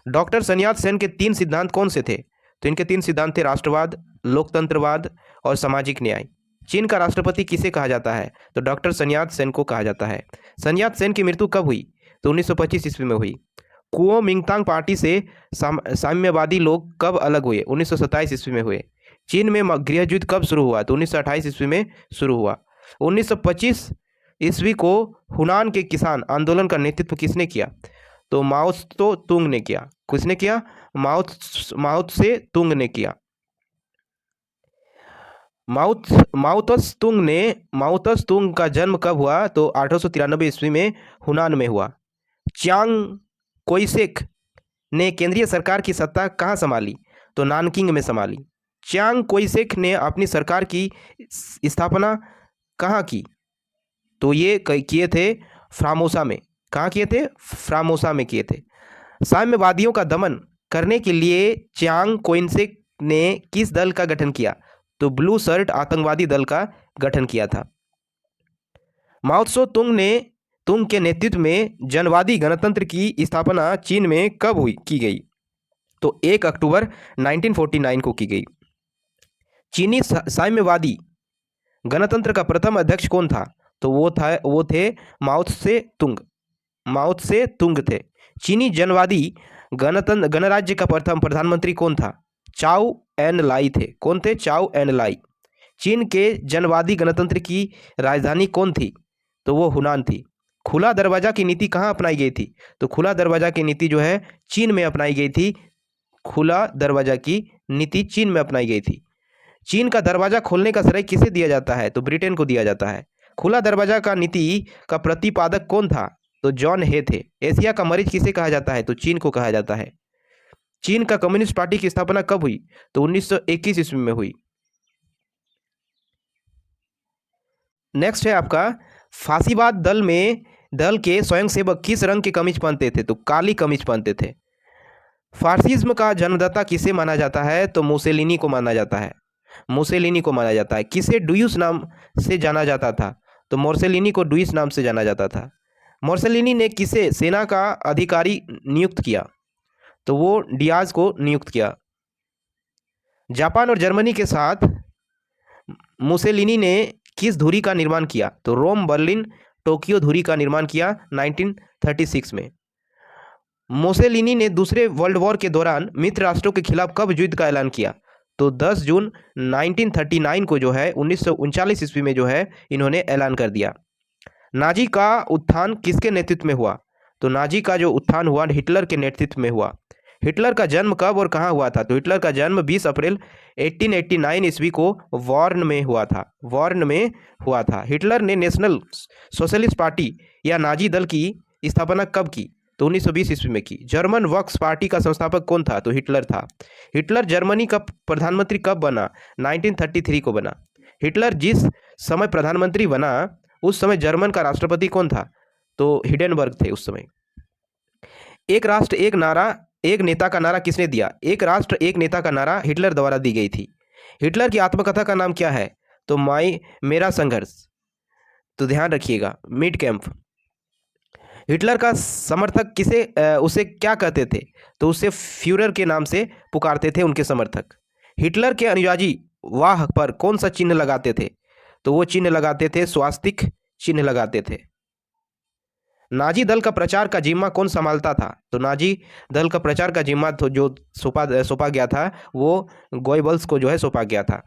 डॉक्टर sun yat सेन के 3 सिद्धांत कौन से थे? तो इनके 3 सिद्धांत थे राष्ट्रवाद, लोकतंत्रवाद और सामाजिक न्याय। चीन का राष्ट्रपति किसे कहा जाता है? तो डॉक्टर sun yat सेन को कहा जाता है। sun yat सेन की मृत्यु कब हुई? तो 1925 ईस्वी में हुई। कुओमिंतांग पार्टी से साम्यवादी लोग कब अलग हुए? 1927 ईस्वी में हुए। चीन में गृह युद्ध कब शुरू हुआ? तो 1928 ईस्वी में शुरू हुआ। 1925 ईस्वी को हुनान के किसान आंदोलन का नेतृत्व किसने किया? तो माओ त्से तुंग ने किया। किसने किया? माओ त्से तुंग ने किया। माओ त्से तुंग का जन्म कब हुआ? तो 1893 ईस्वी में हुनान में हुआ। चियांग कोइशेक ने केंद्रीय सरकार की सत्ता कहाँ संभाली? तो नानकिंग में संभाली। चियांग कोइशेक ने अपनी सरकार की स्थापना कहाँ की? तो ये किए थे फ्रामोसा में। कहाँ किए थे? फ्रामोसा में किए थे। साम्यवादियों का दमन करने के लिए चियांग कोइशेक ने किस दल का गठन किया? तो ब्लू शर्ट आतंकवादी दल का गठन किया था। माओ त्से तुंग के नेतृत्व में जनवादी गणतंत्र की स्थापना चीन में कब की गई? तो 1 अक्टूबर 1949 को की गई। चीनी साम्यवादी गणतंत्र का प्रथम अध्यक्ष कौन था? तो वो थे माओ त्से तुंग थे। चीनी जनवादी गणराज्य का प्रथम प्रधानमंत्री कौन था? चाओ एन लाई थे। कौन थे? चाओ एन लाई। चीन के जनवादी गणतंत्र की राजधानी कौन थी? तो वो हुनान थी। खुला दरवाजा की नीति कहाँ अपनाई गई थी? तो खुला दरवाजा की नीति जो है चीन में अपनाई गई थी। खुला दरवाजा की नीति चीन में अपनाई गई थी। चीन का दरवाजा खोलने का श्रेय किसे दिया जाता है? तो ब्रिटेन को दिया जाता है। खुला दरवाजा का नीति का प्रतिपादक कौन था? तो जॉन हे थे। एशिया का मरीज किसे कहा जाता है? तो चीन को कहा जाता है। चीन का कम्युनिस्ट पार्टी की स्थापना कब हुई? तो 1921 ईस्वी में हुई। नेक्स्ट है आपका फासीवाद दल के स्वयंसेवक किस रंग की कमीज पहनते थे? तो काली कमीज पहनते थे। फासिज्म का जन्मदाता किसे माना जाता है? तो मुसेलिनी को माना जाता है। मुसेलिनी को माना जाता है। किसे डुयूस नाम से जाना जाता था? तो मोर्सेलिनी को डुयूस नाम से जाना जाता था। मोर्सेलिनी ने किसे सेना का अधिकारी नियुक्त किया? तो वो डियाज को नियुक्त किया। जापान और जर्मनी के साथ मुसेलिनी ने किस धुरी का निर्माण किया? तो रोम बर्लिन टोक्यो धुरी का निर्माण किया 1936 में। मुसेलिनी ने दूसरे वर्ल्ड वॉर के दौरान मित्र राष्ट्रों के खिलाफ कब युद्ध का ऐलान किया? तो 10 जून 1939 को जो है 1939 ईस्वी में जो है इन्होंने ऐलान कर दिया। नाजी का उत्थान किसके नेतृत्व में हुआ? तो नाजी का जो उत्थान हुआ हिटलर के नेतृत्व में हुआ। हिटलर का जन्म कब और कहाँ हुआ था? तो हिटलर का जन्म 20 अप्रैल 1889 ईस्वी को वॉर्न में हुआ था। हिटलर ने नेशनल सोशलिस्ट पार्टी या नाजी दल की स्थापना कब की? तो 1920 ईस्वी में की। जर्मन वर्क्स पार्टी का संस्थापक कौन था? तो हिटलर था। हिटलर जर्मनी का प्रधानमंत्री कब बना? 1933 को बना। हिटलर जिस समय प्रधानमंत्री बना उस समय जर्मन का राष्ट्रपति कौन था? तो हिडेनबर्ग थे उस समय। एक राष्ट्र एक नारा एक नेता का नारा किसने दिया? एक राष्ट्र एक नेता का नारा हिटलर द्वारा दी गई थी। हिटलर की आत्मकथा का नाम क्या है? तो मेरा संघर्ष। तो ध्यान रखिएगा, मिड कैंप। हिटलर का समर्थक उसे क्या कहते थे? तो उसे फ्यूरर के नाम से पुकारते थे उनके समर्थक। हिटलर के अनुयायी वाह पर कौन सा चिन्ह लगाते थे? तो वो चिन्ह लगाते थे, स्वास्तिक चिन्ह लगाते थे। नाजी दल का प्रचार का जिम्मा कौन संभालता था? तो नाजी दल का प्रचार का जिम्मा तो जो सौंपा गया था वो गोयबल्स को जो है सौंपा गया था।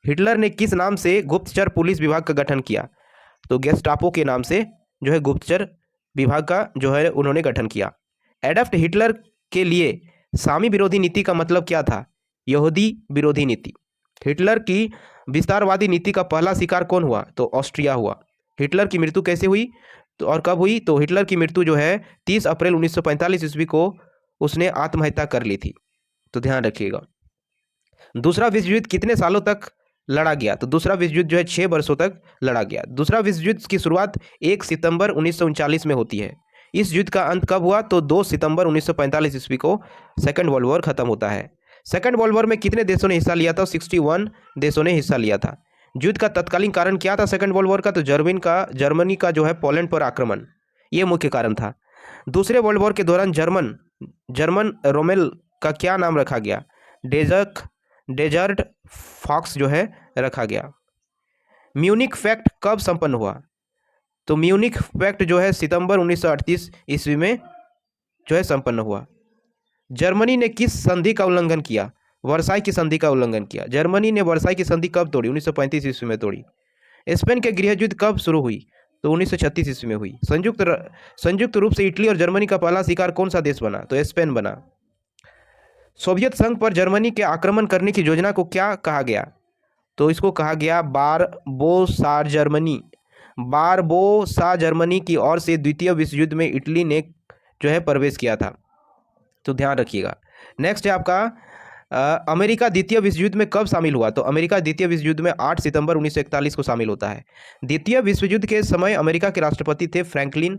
हिटलर ने किस नाम से गुप्तचर पुलिस विभाग का गठन किया? तो गेस्टापो के नाम से जो है गुप्तचर विभाग का जो है उन्होंने गठन किया। एडल्फ हिटलर के लिए सामी विरोधी नीति का मतलब क्या था? यहूदी विरोधी नीति। हिटलर की विस्तारवादी नीति का पहला शिकार कौन हुआ? तो ऑस्ट्रिया हुआ। हिटलर की मृत्यु कैसे हुई तो और कब हुई? तो हिटलर की मृत्यु जो है 30 अप्रैल 1945 ईस्वी को उसने आत्महत्या कर ली थी। तो ध्यान रखिएगा। दूसरा विश्व युद्ध कितने सालों तक लड़ा गया? तो दूसरा विश्व युद्ध जो है 6 वर्षों तक लड़ा गया। दूसरा विश्व युद्ध की शुरुआत 1 सितंबर 1939 में होती है। इस युद्ध का अंत कब हुआ? तो 2 सितंबर 1945 ईस्वी को सेकंड वर्ल्ड वॉर खत्म होता है। सेकंड वर्ल्ड वॉर में कितने देशों ने हिस्सा लिया था? 61 देशों ने हिस्सा लिया था। युद्ध का तत्कालीन कारण क्या था सेकंड वर्ल्ड वॉर का? तो जर्मनी का जो है पोलैंड पर आक्रमण, ये मुख्य कारण था। दूसरे वर्ल्ड वॉर के दौरान जर्मन रोमेल का क्या नाम रखा गया? डेजर्ट फॉक्स जो है रखा गया। म्यूनिक पैक्ट कब संपन्न हुआ? तो म्यूनिक पैक्ट जो है सितंबर 1938 ईस्वी में जो है संपन्न हुआ। जर्मनी ने किस संधि का उल्लंघन किया? वर्साई की संधि का उल्लंघन किया। जर्मनी ने वर्साई की संधि कब तोड़ी? 1935 ईस्वी में तोड़ी। स्पेन के गृह युद्ध कब शुरू हुई? तो 1936 ईस्वी में हुई। संयुक्त रूप से इटली और जर्मनी का पहला शिकार कौन सा देश बना? तो स्पेन बना। सोवियत संघ पर जर्मनी के आक्रमण करने की योजना को क्या कहा गया? तो इसको कहा गया बारबोसार जर्मनी की ओर से द्वितीय विश्व युद्ध में इटली ने जो है प्रवेश किया था। तो ध्यान रखिएगा। नेक्स्ट है आपका अमेरिका द्वितीय विश्व युद्ध में कब शामिल हुआ? तो अमेरिका द्वितीय विश्व युद्ध में 8 सितंबर 1941 को शामिल होता है। द्वितीय विश्व युद्ध के समय अमेरिका के राष्ट्रपति थे फ्रैंकलिन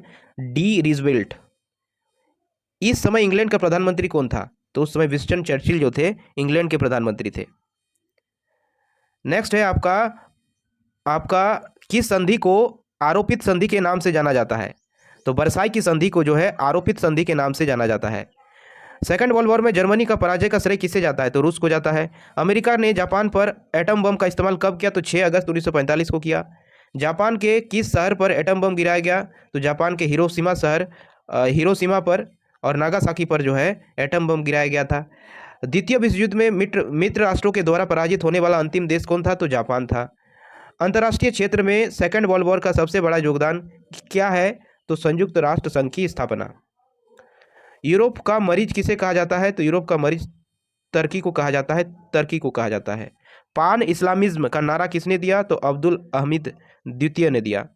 डी रूजवेल्ट। इस समय इंग्लैंड का प्रधानमंत्री कौन था? तो उस समय विंस्टन चर्चिल जो थे इंग्लैंड के प्रधानमंत्री थे। नेक्स्ट है आपका किस संधि को आरोपित संधि के नाम से जाना जाता है? तो वर्साई की संधि को जो है आरोपित संधि के नाम से जाना जाता है। सेकेंड वर्ल्ड वॉर में जर्मनी का पराजय का श्रेय किससे जाता है? तो रूस को जाता है। अमेरिका ने जापान पर एटम बम का इस्तेमाल कब किया? तो 6 अगस्त 1945 को किया। जापान के किस शहर पर एटम बम गिराया गया? तो जापान के हिरोशिमा पर और नागासाकी पर जो है एटम बम गिराया गया था। द्वितीय विश्व युद्ध में मित्र राष्ट्रों के द्वारा पराजित होने वाला अंतिम देश कौन था? तो जापान था। अंतर्राष्ट्रीय क्षेत्र में सेकेंड वर्ल्ड वॉर का सबसे बड़ा योगदान क्या है? तो संयुक्त राष्ट्र संघ की स्थापना। यूरोप का मरीज किसे कहा जाता है? तो यूरोप का मरीज तुर्की को कहा जाता है। पान इस्लामिज्म का नारा किसने दिया? तो अब्दुल हमीद द्वितीय ने दिया।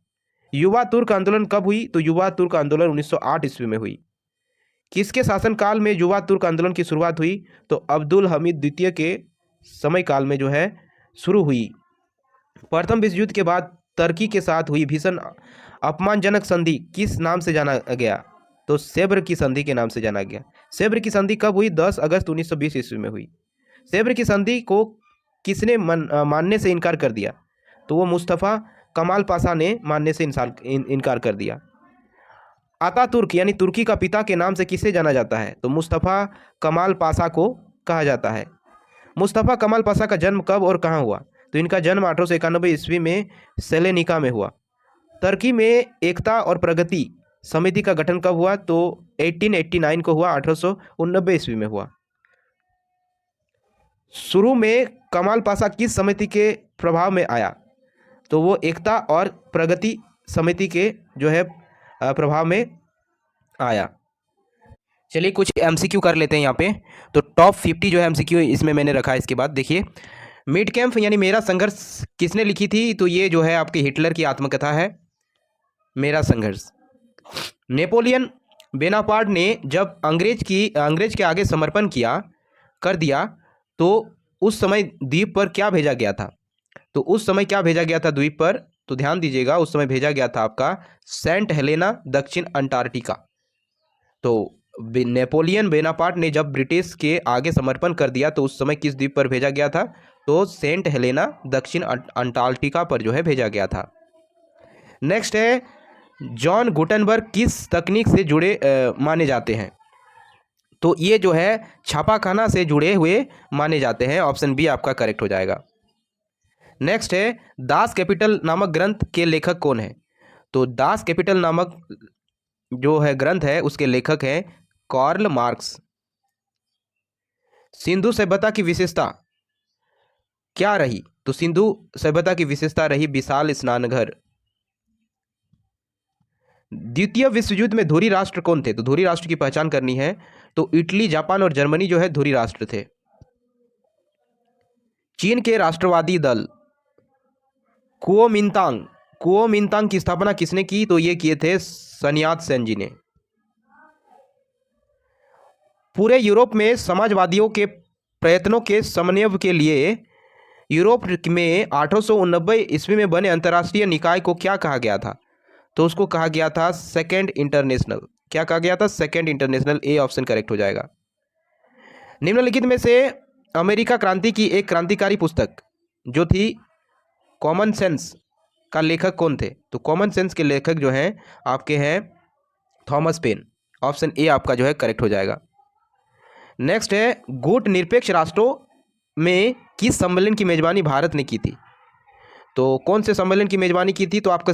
युवा तुर्क आंदोलन कब हुई? तो युवा तुर्क आंदोलन 1908 ईस्वी में हुई। किसके शासनकाल में युवा तुर्क आंदोलन की शुरुआत हुई? तो अब्दुल हमीद द्वितीय के समय काल में जो है शुरू हुई। प्रथम विश्व युद्ध के बाद तुर्की के साथ हुई भीषण अपमानजनक संधि किस नाम से जाना गया? तो सेब्र की संधि के नाम से जाना गया। सेब्र की संधि कब हुई? 10 अगस्त 1920 ईस्वी में हुई। सेब्र की संधि को किसने मानने से इनकार कर दिया? तो वो मुस्तफ़ा कमाल पाशा ने मानने से इनकार कर दिया। अतातुर्क यानी तुर्की का पिता के नाम से किसे जाना जाता है? तो मुस्तफ़ा कमाल पाशा को कहा जाता है। मुस्तफ़ा कमाल पाशा का जन्म कब और कहाँ हुआ? तो इनका जन्म 1891 ईस्वी में सेलेनिका में हुआ। तुर्की में एकता और प्रगति समिति का गठन कब हुआ? तो 1889 को हुआ, 1889 ईस्वी में हुआ। शुरू में कमाल पाशा किस समिति के प्रभाव में आया? तो वो एकता और प्रगति समिति के जो है प्रभाव में आया। चलिए कुछ एमसीक्यू कर लेते हैं यहाँ पे। तो टॉप 50 जो है एमसीक्यू इसमें मैंने रखा है। इसके बाद देखिए, मिड कैंप यानी मेरा संघर्ष किसने लिखी थी? तो ये जो है आपकी हिटलर की आत्मकथा है, मेरा संघर्ष। नेपोलियन बोनापार्ट ने जब अंग्रेज के आगे समर्पण कर दिया तो उस समय द्वीप पर क्या भेजा गया था? तो उस समय क्या भेजा गया था द्वीप पर? तो ध्यान दीजिएगा, उस समय भेजा गया था आपका सेंट हेलेना, दक्षिण अंटार्कटिका। तो नेपोलियन बोनापार्ट ने जब ब्रिटिश के आगे समर्पण कर दिया तो उस समय किस द्वीप पर भेजा गया था? तो सेंट हेलेना दक्षिण अंटार्कटिका पर जो है भेजा गया था। नेक्स्ट है, जॉन गुटेनबर्ग किस तकनीक से जुड़े माने जाते हैं? तो ये जो है छापाखाना से जुड़े हुए माने जाते हैं। ऑप्शन बी आपका करेक्ट हो जाएगा। नेक्स्ट है, दास कैपिटल नामक ग्रंथ के लेखक कौन है? तो दास कैपिटल नामक जो है ग्रंथ है उसके लेखक हैं कार्ल मार्क्स। सिंधु सभ्यता की विशेषता क्या रही? तो सिंधु सभ्यता की विशेषता रही विशाल स्नानघर। द्वितीय विश्व युद्ध में धुरी राष्ट्र कौन थे? तो धुरी राष्ट्र की पहचान करनी है तो इटली, जापान और जर्मनी जो है धुरी राष्ट्र थे। चीन के राष्ट्रवादी दल कुओमिंतांग की स्थापना किसने की? तो ये किए थे sun यat-sen जी ने। पूरे यूरोप में समाजवादियों के प्रयत्नों के समन्वय के लिए यूरोप में 1889 ईस्वी में बने अंतर्राष्ट्रीय निकाय को क्या कहा गया था? तो उसको कहा गया था सेकेंड इंटरनेशनल। क्या कहा गया था? Second international. A option correct हो जाएगा। निम्नलिखित में से अमेरिका क्रांति की एक क्रांतिकारी पुस्तक जो थी कॉमन सेंस का लेखक कौन थे? तो कॉमन सेंस के लेखक जो हैं आपके हैं थॉमस पेन। ऑप्शन ए आपका जो है करेक्ट हो जाएगा। नेक्स्ट है, गुट निरपेक्ष राष्ट्रों में किस सम्मेलन की मेजबानी भारत ने की थी? तो कौन से सम्मेलन की मेजबानी की थी? तो आपका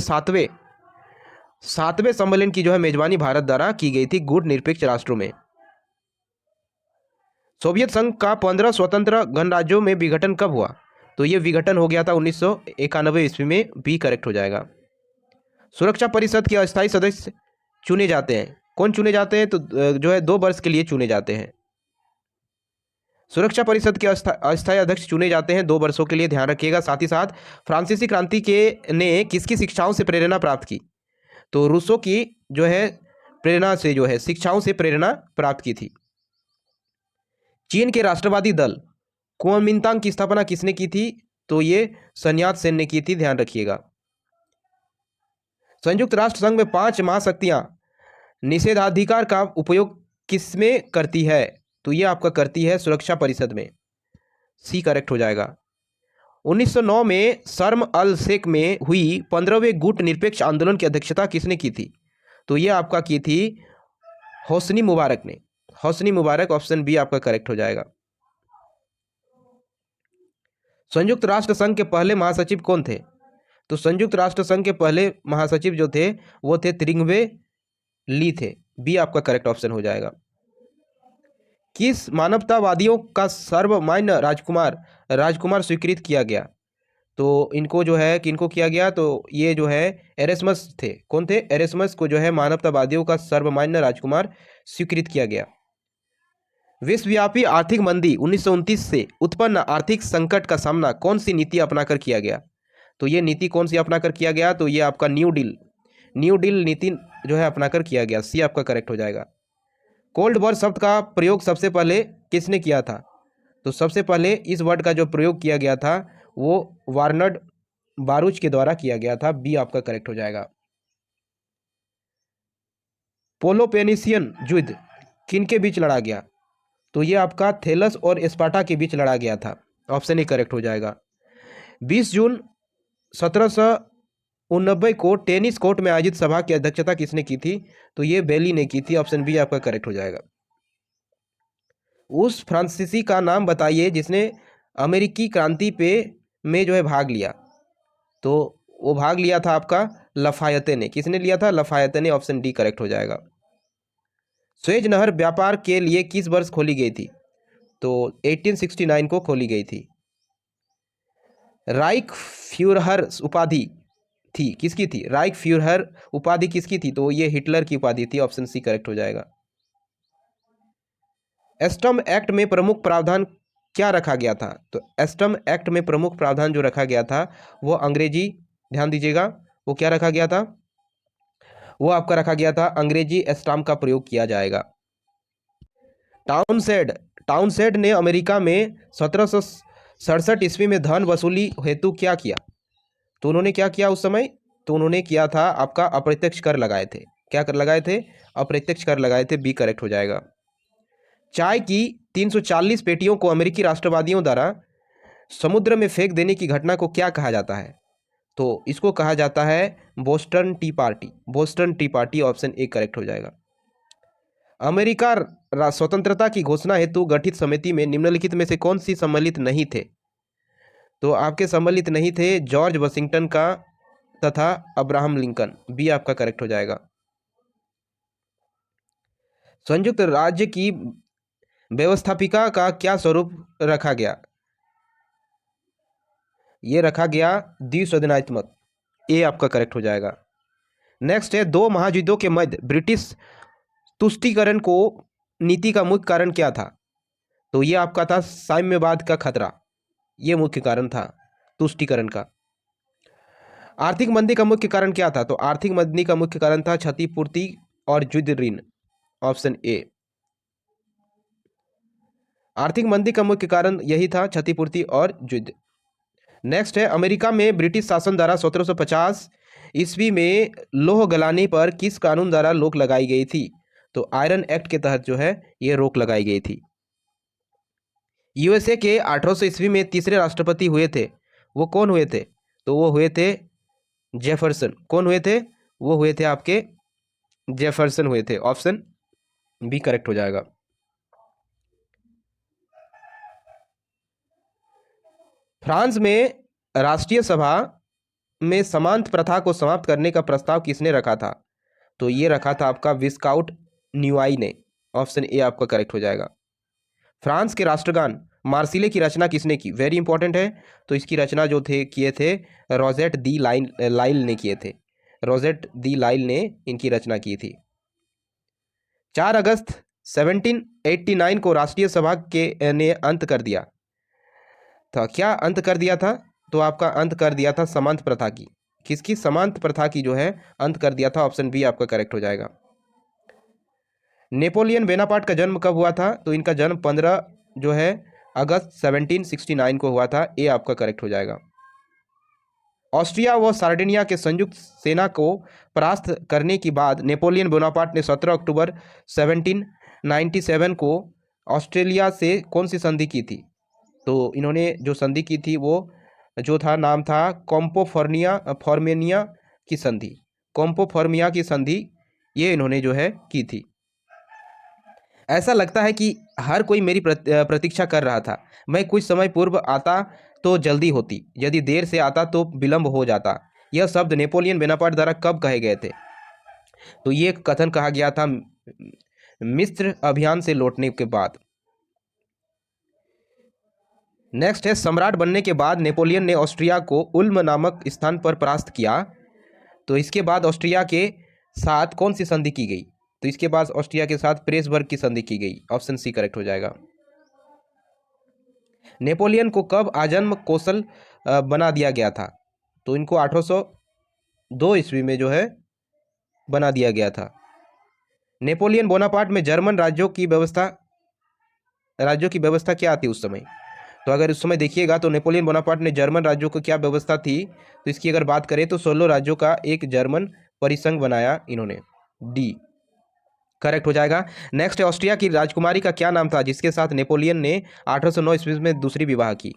सातवें सम्मेलन की जो है मेजबानी भारत द्वारा की गई थी गुट निरपेक्ष राष्ट्रों में। सोवियत संघ का 15 स्वतंत्र गणराज्यों में विघटन कब हुआ? तो ये विघटन हो गया था 1991 ईस्वी में। बी करेक्ट हो जाएगा। सुरक्षा परिषद के अस्थायी सदस्य चुने जाते हैं। कौन चुने जाते हैं? तो जो है 2 वर्ष के लिए चुने जाते हैं। सुरक्षा परिषद के अस्थायी अध्यक्ष चुने जाते हैं 2 वर्षों के लिए, ध्यान रखिएगा। साथ ही साथ फ्रांसीसी क्रांति के ने किसकी शिक्षाओं से प्रेरणा प्राप्त की? तो रूसो की जो है प्रेरणा से जो है शिक्षाओं से प्रेरणा प्राप्त की थी। चीन के राष्ट्रवादी दल कुओमिंतांग की स्थापना किसने की थी? तो ये sun यat-sen ने की थी, ध्यान रखिएगा। संयुक्त राष्ट्र संघ में 5 महाशक्तियां निषेधाधिकार का उपयोग किसमें करती है? तो ये आपका करती है सुरक्षा परिषद में। सी करेक्ट हो जाएगा। 1909 में शर्म अल शेख में हुई 15वें गुट निरपेक्ष आंदोलन की अध्यक्षता किसने की थी? तो ये आपका की थी होस्नी मुबारक ने। Hosni Mubarak. ऑप्शन बी आपका करेक्ट हो जाएगा। संयुक्त राष्ट्र संघ के पहले महासचिव कौन थे? तो संयुक्त राष्ट्र संघ के पहले महासचिव जो थे वो थे त्रिंगवे ली थे। बी आपका करेक्ट ऑप्शन हो जाएगा। किस मानवतावादियों का सर्वमान्य राजकुमार स्वीकृत किया गया? तो इनको जो है किनको किया गया? तो ये जो है एरेस्मस थे। कौन थे? एरेस्मस को जो है मानवतावादियों का सर्वमान्य राजकुमार स्वीकृत किया गया। विश्वव्यापी आर्थिक मंदी 1929 से उत्पन्न आर्थिक संकट का सामना कौन सी नीति अपनाकर किया गया? तो ये नीति कौन सी अपनाकर किया गया? तो ये आपका न्यू डील नीति जो है अपनाकर किया गया। सी आपका करेक्ट हो जाएगा। कोल्ड वॉर शब्द का प्रयोग सबसे पहले किसने किया था? तो सबसे पहले इस वर्ड का जो प्रयोग किया गया था वो वार्नड बारूच के द्वारा किया गया था। बी आपका करेक्ट हो जाएगा। पेलोपोनेशियन युद्ध किनके बीच लड़ा गया? तो ये आपका थेलस और स्पार्टा के बीच लड़ा गया था। ऑप्शन ए करेक्ट हो जाएगा। 20 जून 1789 को टेनिस कोर्ट में आयोजित सभा की अध्यक्षता किसने की थी? तो ये बेली ने की थी। ऑप्शन बी आपका करेक्ट हो जाएगा। उस फ्रांसीसी का नाम बताइए जिसने अमेरिकी क्रांति में जो है भाग लिया। तो वो भाग लिया था आपका लफायते ने। किसने लिया था? लफायते ने। ऑप्शन डी करेक्ट हो जाएगा। स्वेज नहर व्यापार के लिए किस वर्ष खोली गई थी? तो 1869 को खोली गई थी। राइक फ्यूहरर उपाधि थी किसकी थी? राइक फ्यूहरर उपाधि किसकी थी? तो ये हिटलर की उपाधि थी। ऑप्शन सी करेक्ट हो जाएगा। एस्टम एक्ट में प्रमुख प्रावधान क्या रखा गया था? तो एस्टम एक्ट में प्रमुख प्रावधान जो रखा गया था वो अंग्रेजी, ध्यान दीजिएगा, वो क्या रखा गया था? वो आपका रखा गया था अंग्रेजी स्टाम्प का प्रयोग किया जाएगा। टाउनशेंड ने अमेरिका में 1767 ईस्वी में धन वसूली हेतु क्या किया? तो उन्होंने क्या किया उस समय? तो उन्होंने किया था आपका अप्रत्यक्ष कर लगाए थे। क्या कर लगाए थे? अप्रत्यक्ष कर लगाए थे, बी करेक्ट हो जाएगा। चाय की 340 पेटियों को अमेरिकी राष्ट्रवादियों द्वारा समुद्र में फेंक देने की घटना को क्या कहा जाता है? तो इसको कहा जाता है Boston T party. Boston T party, option A correct हो जाएगा। अमेरिका स्वतंत्रता की घोषणा हेतु गठित समिति में निम्नलिखित में से कौन सी सम्मिलित नहीं थे? तो आपके सम्मिलित नहीं थे जॉर्ज वाशिंगटन का तथा अब्राहम लिंकन, बी आपका करेक्ट हो जाएगा। संयुक्त राज्य की व्यवस्थापिका का क्या स्वरूप रखा गया? ये रखा गया द्विसदनात्मक, ए आपका करेक्ट हो जाएगा। नेक्स्ट है, दो महायुद्धों के मध्य ब्रिटिश तुष्टीकरण को नीति का मुख्य कारण क्या था? तो ये आपका था साम्यवाद का खतरा, ये मुख्य कारण था तुष्टीकरण का। आर्थिक मंदी का मुख्य कारण क्या था? तो आर्थिक मंदी का मुख्य कारण था क्षतिपूर्ति और युद्ध ऋण, ऑप्शन ए। आर्थिक मंदी का मुख्य कारण यही था, क्षतिपूर्ति और युद्ध। नेक्स्ट है, अमेरिका में ब्रिटिश शासन द्वारा 1750 ईस्वी में लोह गलाने पर किस कानून द्वारा रोक लगाई गई थी? तो आयरन एक्ट के तहत जो है ये रोक लगाई गई थी। यूएसए के 1800 ईस्वी में तीसरे राष्ट्रपति हुए थे, वो कौन हुए थे? तो वो हुए थे जेफरसन। कौन हुए थे? वो हुए थे आपके जेफरसन हुए थे, ऑप्शन बी करेक्ट हो जाएगा। फ्रांस में राष्ट्रीय सभा में समांत प्रथा को समाप्त करने का प्रस्ताव किसने रखा था? तो ये रखा था आपका विस्काउट न्यूआई ने, ऑप्शन ए आपका करेक्ट हो जाएगा। फ्रांस के राष्ट्रगान मार्सिले की रचना किसने की? वेरी इंपॉर्टेंट है। तो इसकी रचना जो थे किए थे रोजेट दी लाइल ने किए थे। रोजेट दी लाइल ने इनकी रचना की थी। 4 अगस्त 1789 को राष्ट्रीय सभा के ने अंत कर दिया था। क्या अंत कर दिया था? तो आपका अंत कर दिया था समांत प्रथा की। किसकी? समांत प्रथा की जो है अंत कर दिया था, ऑप्शन बी आपका करेक्ट हो जाएगा। नेपोलियन बोनापार्ट का जन्म कब हुआ था? तो इनका जन्म 15 जो है अगस्त 1769 को हुआ था, ए आपका करेक्ट हो जाएगा। ऑस्ट्रिया व सार्डिनिया के संयुक्त सेना को परास्त करने के बाद नेपोलियन बोनापार्ट ने 17 अक्टूबर 1797 को ऑस्ट्रेलिया से कौन सी संधि की थी? तो इन्होंने जो संधि की थी वो जो था नाम था फॉर्मेनिया की संधि। कॉम्पोफॉर्मिया की संधि ये इन्होंने जो है की थी। ऐसा लगता है कि हर कोई मेरी प्रतीक्षा कर रहा था। मैं कुछ समय पूर्व आता तो जल्दी होती, यदि देर से आता तो विलंब हो जाता। यह शब्द नेपोलियन बोनापार्ट द्वारा कब कहे गए थे? तो ये कथन कहा गया था मिस्र अभियान से लौटने के बाद। नेक्स्ट है, सम्राट बनने के बाद नेपोलियन ने ऑस्ट्रिया को उल्म नामक स्थान पर परास्त किया। तो इसके बाद ऑस्ट्रिया के साथ कौन सी संधि की गई? तो इसके बाद ऑस्ट्रिया के साथ प्रेसबर्ग की संधि की गई, ऑप्शन सी करेक्ट हो जाएगा। नेपोलियन को कब आजन्म कौशल बना दिया गया था? तो इनको 1802 ईस्वी में जो है बना दिया गया था। नेपोलियन बोनापार्ट में जर्मन राज्यों की व्यवस्था क्या थी उस समय? तो अगर उस समय देखिएगा तो नेपोलियन बोनापार्ट ने जर्मन राज्यों को क्या व्यवस्था थी, तो इसकी अगर बात करें तो 16 राज्यों का एक जर्मन परिसंघ बनाया इन्होंने, डी करेक्ट हो जाएगा। नेक्स्ट है, ऑस्ट्रिया की राजकुमारी का क्या नाम था जिसके साथ नेपोलियन ने 1809 ईस्वी में दूसरी विवाह की?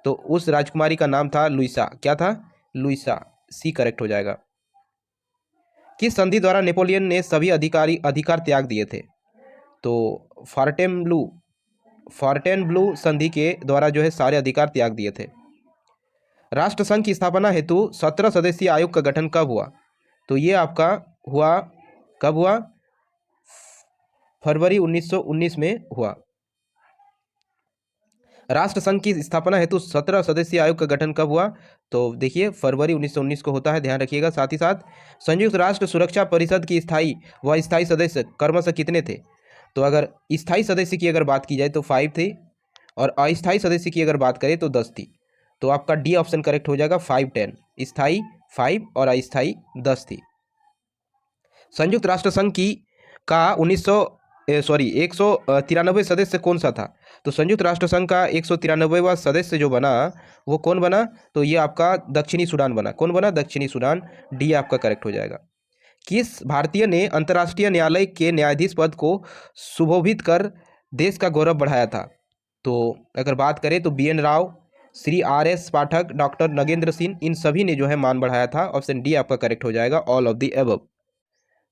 तो उस राजकुमारी का नाम था लुइसा। क्या था? लुइसा, सी करेक्ट हो जाएगा। किस संधि द्वारा नेपोलियन ने सभी अधिकार त्याग दिए थे? तो फॉन्टेनब्लू संधि के द्वारा जो है सारे अधिकार त्याग दिए थे। राष्ट्रसंघ की स्थापना हेतु 17 सदस्यीय आयोग का गठन कब हुआ? तो ये आपका हुआ, कब हुआ? फरवरी 1919 में हुआ। राष्ट्रसंघ की स्थापना हेतु 17 सदस्यीय आयोग का गठन कब हुआ? तो देखिए फरवरी 1919 को होता है, ध्यान रखिएगा। साथ ही साथ संयुक्त राष्ट्र सुरक्षा परिषद की स्थायी व अस्थायी सदस्य क्रमशः कितने थे? तो अगर स्थायी सदस्य की अगर बात की जाए तो 5 थे, और अस्थायी सदस्य की अगर बात करें तो 10 थी। तो आपका डी ऑप्शन करेक्ट हो जाएगा, 5 10। स्थायी 5 और अस्थायी 10 थी। संयुक्त राष्ट्र संघ की का 193 सदस्य कौन सा था? तो संयुक्त राष्ट्र संघ का 193वां सदस्य जो बना वो कौन बना? तो ये आपका दक्षिणी सूडान बना। कौन बना? दक्षिणी सूडान, डी आपका करेक्ट हो जाएगा। किस भारतीय ने अंतर्राष्ट्रीय न्यायालय के न्यायाधीश पद को सुशोभित कर देश का गौरव बढ़ाया था? तो अगर बात करें तो B N Rao, Shri R S Pathak, doctor Nagendra Singh, इन सभी ने जो है मान बढ़ाया था। ऑप्शन डी आपका करेक्ट हो जाएगा, ऑल ऑफ द एबव।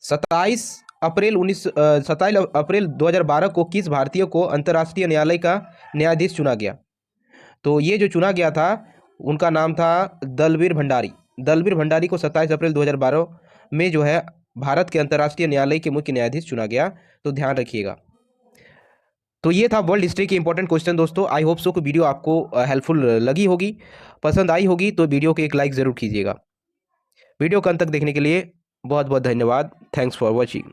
27 अप्रैल 2012 को किस भारतीय को अंतर्राष्ट्रीय न्यायालय का न्यायाधीश चुना गया? तो ये जो चुना गया था उनका नाम था दलवीर भंडारी। दलवीर भंडारी को 27 अप्रैल 2012 में जो है भारत के अंतर्राष्ट्रीय न्यायालय के मुख्य न्यायाधीश चुना गया। तो ध्यान रखिएगा। तो ये था वर्ल्ड हिस्ट्री के इंपॉर्टेंट क्वेश्चन दोस्तों। आई होप सो कि वीडियो आपको हेल्पफुल लगी होगी, पसंद आई होगी तो वीडियो को एक लाइक ज़रूर कीजिएगा। वीडियो को अंत तक देखने के लिए बहुत बहुत धन्यवाद। Thanks for watching.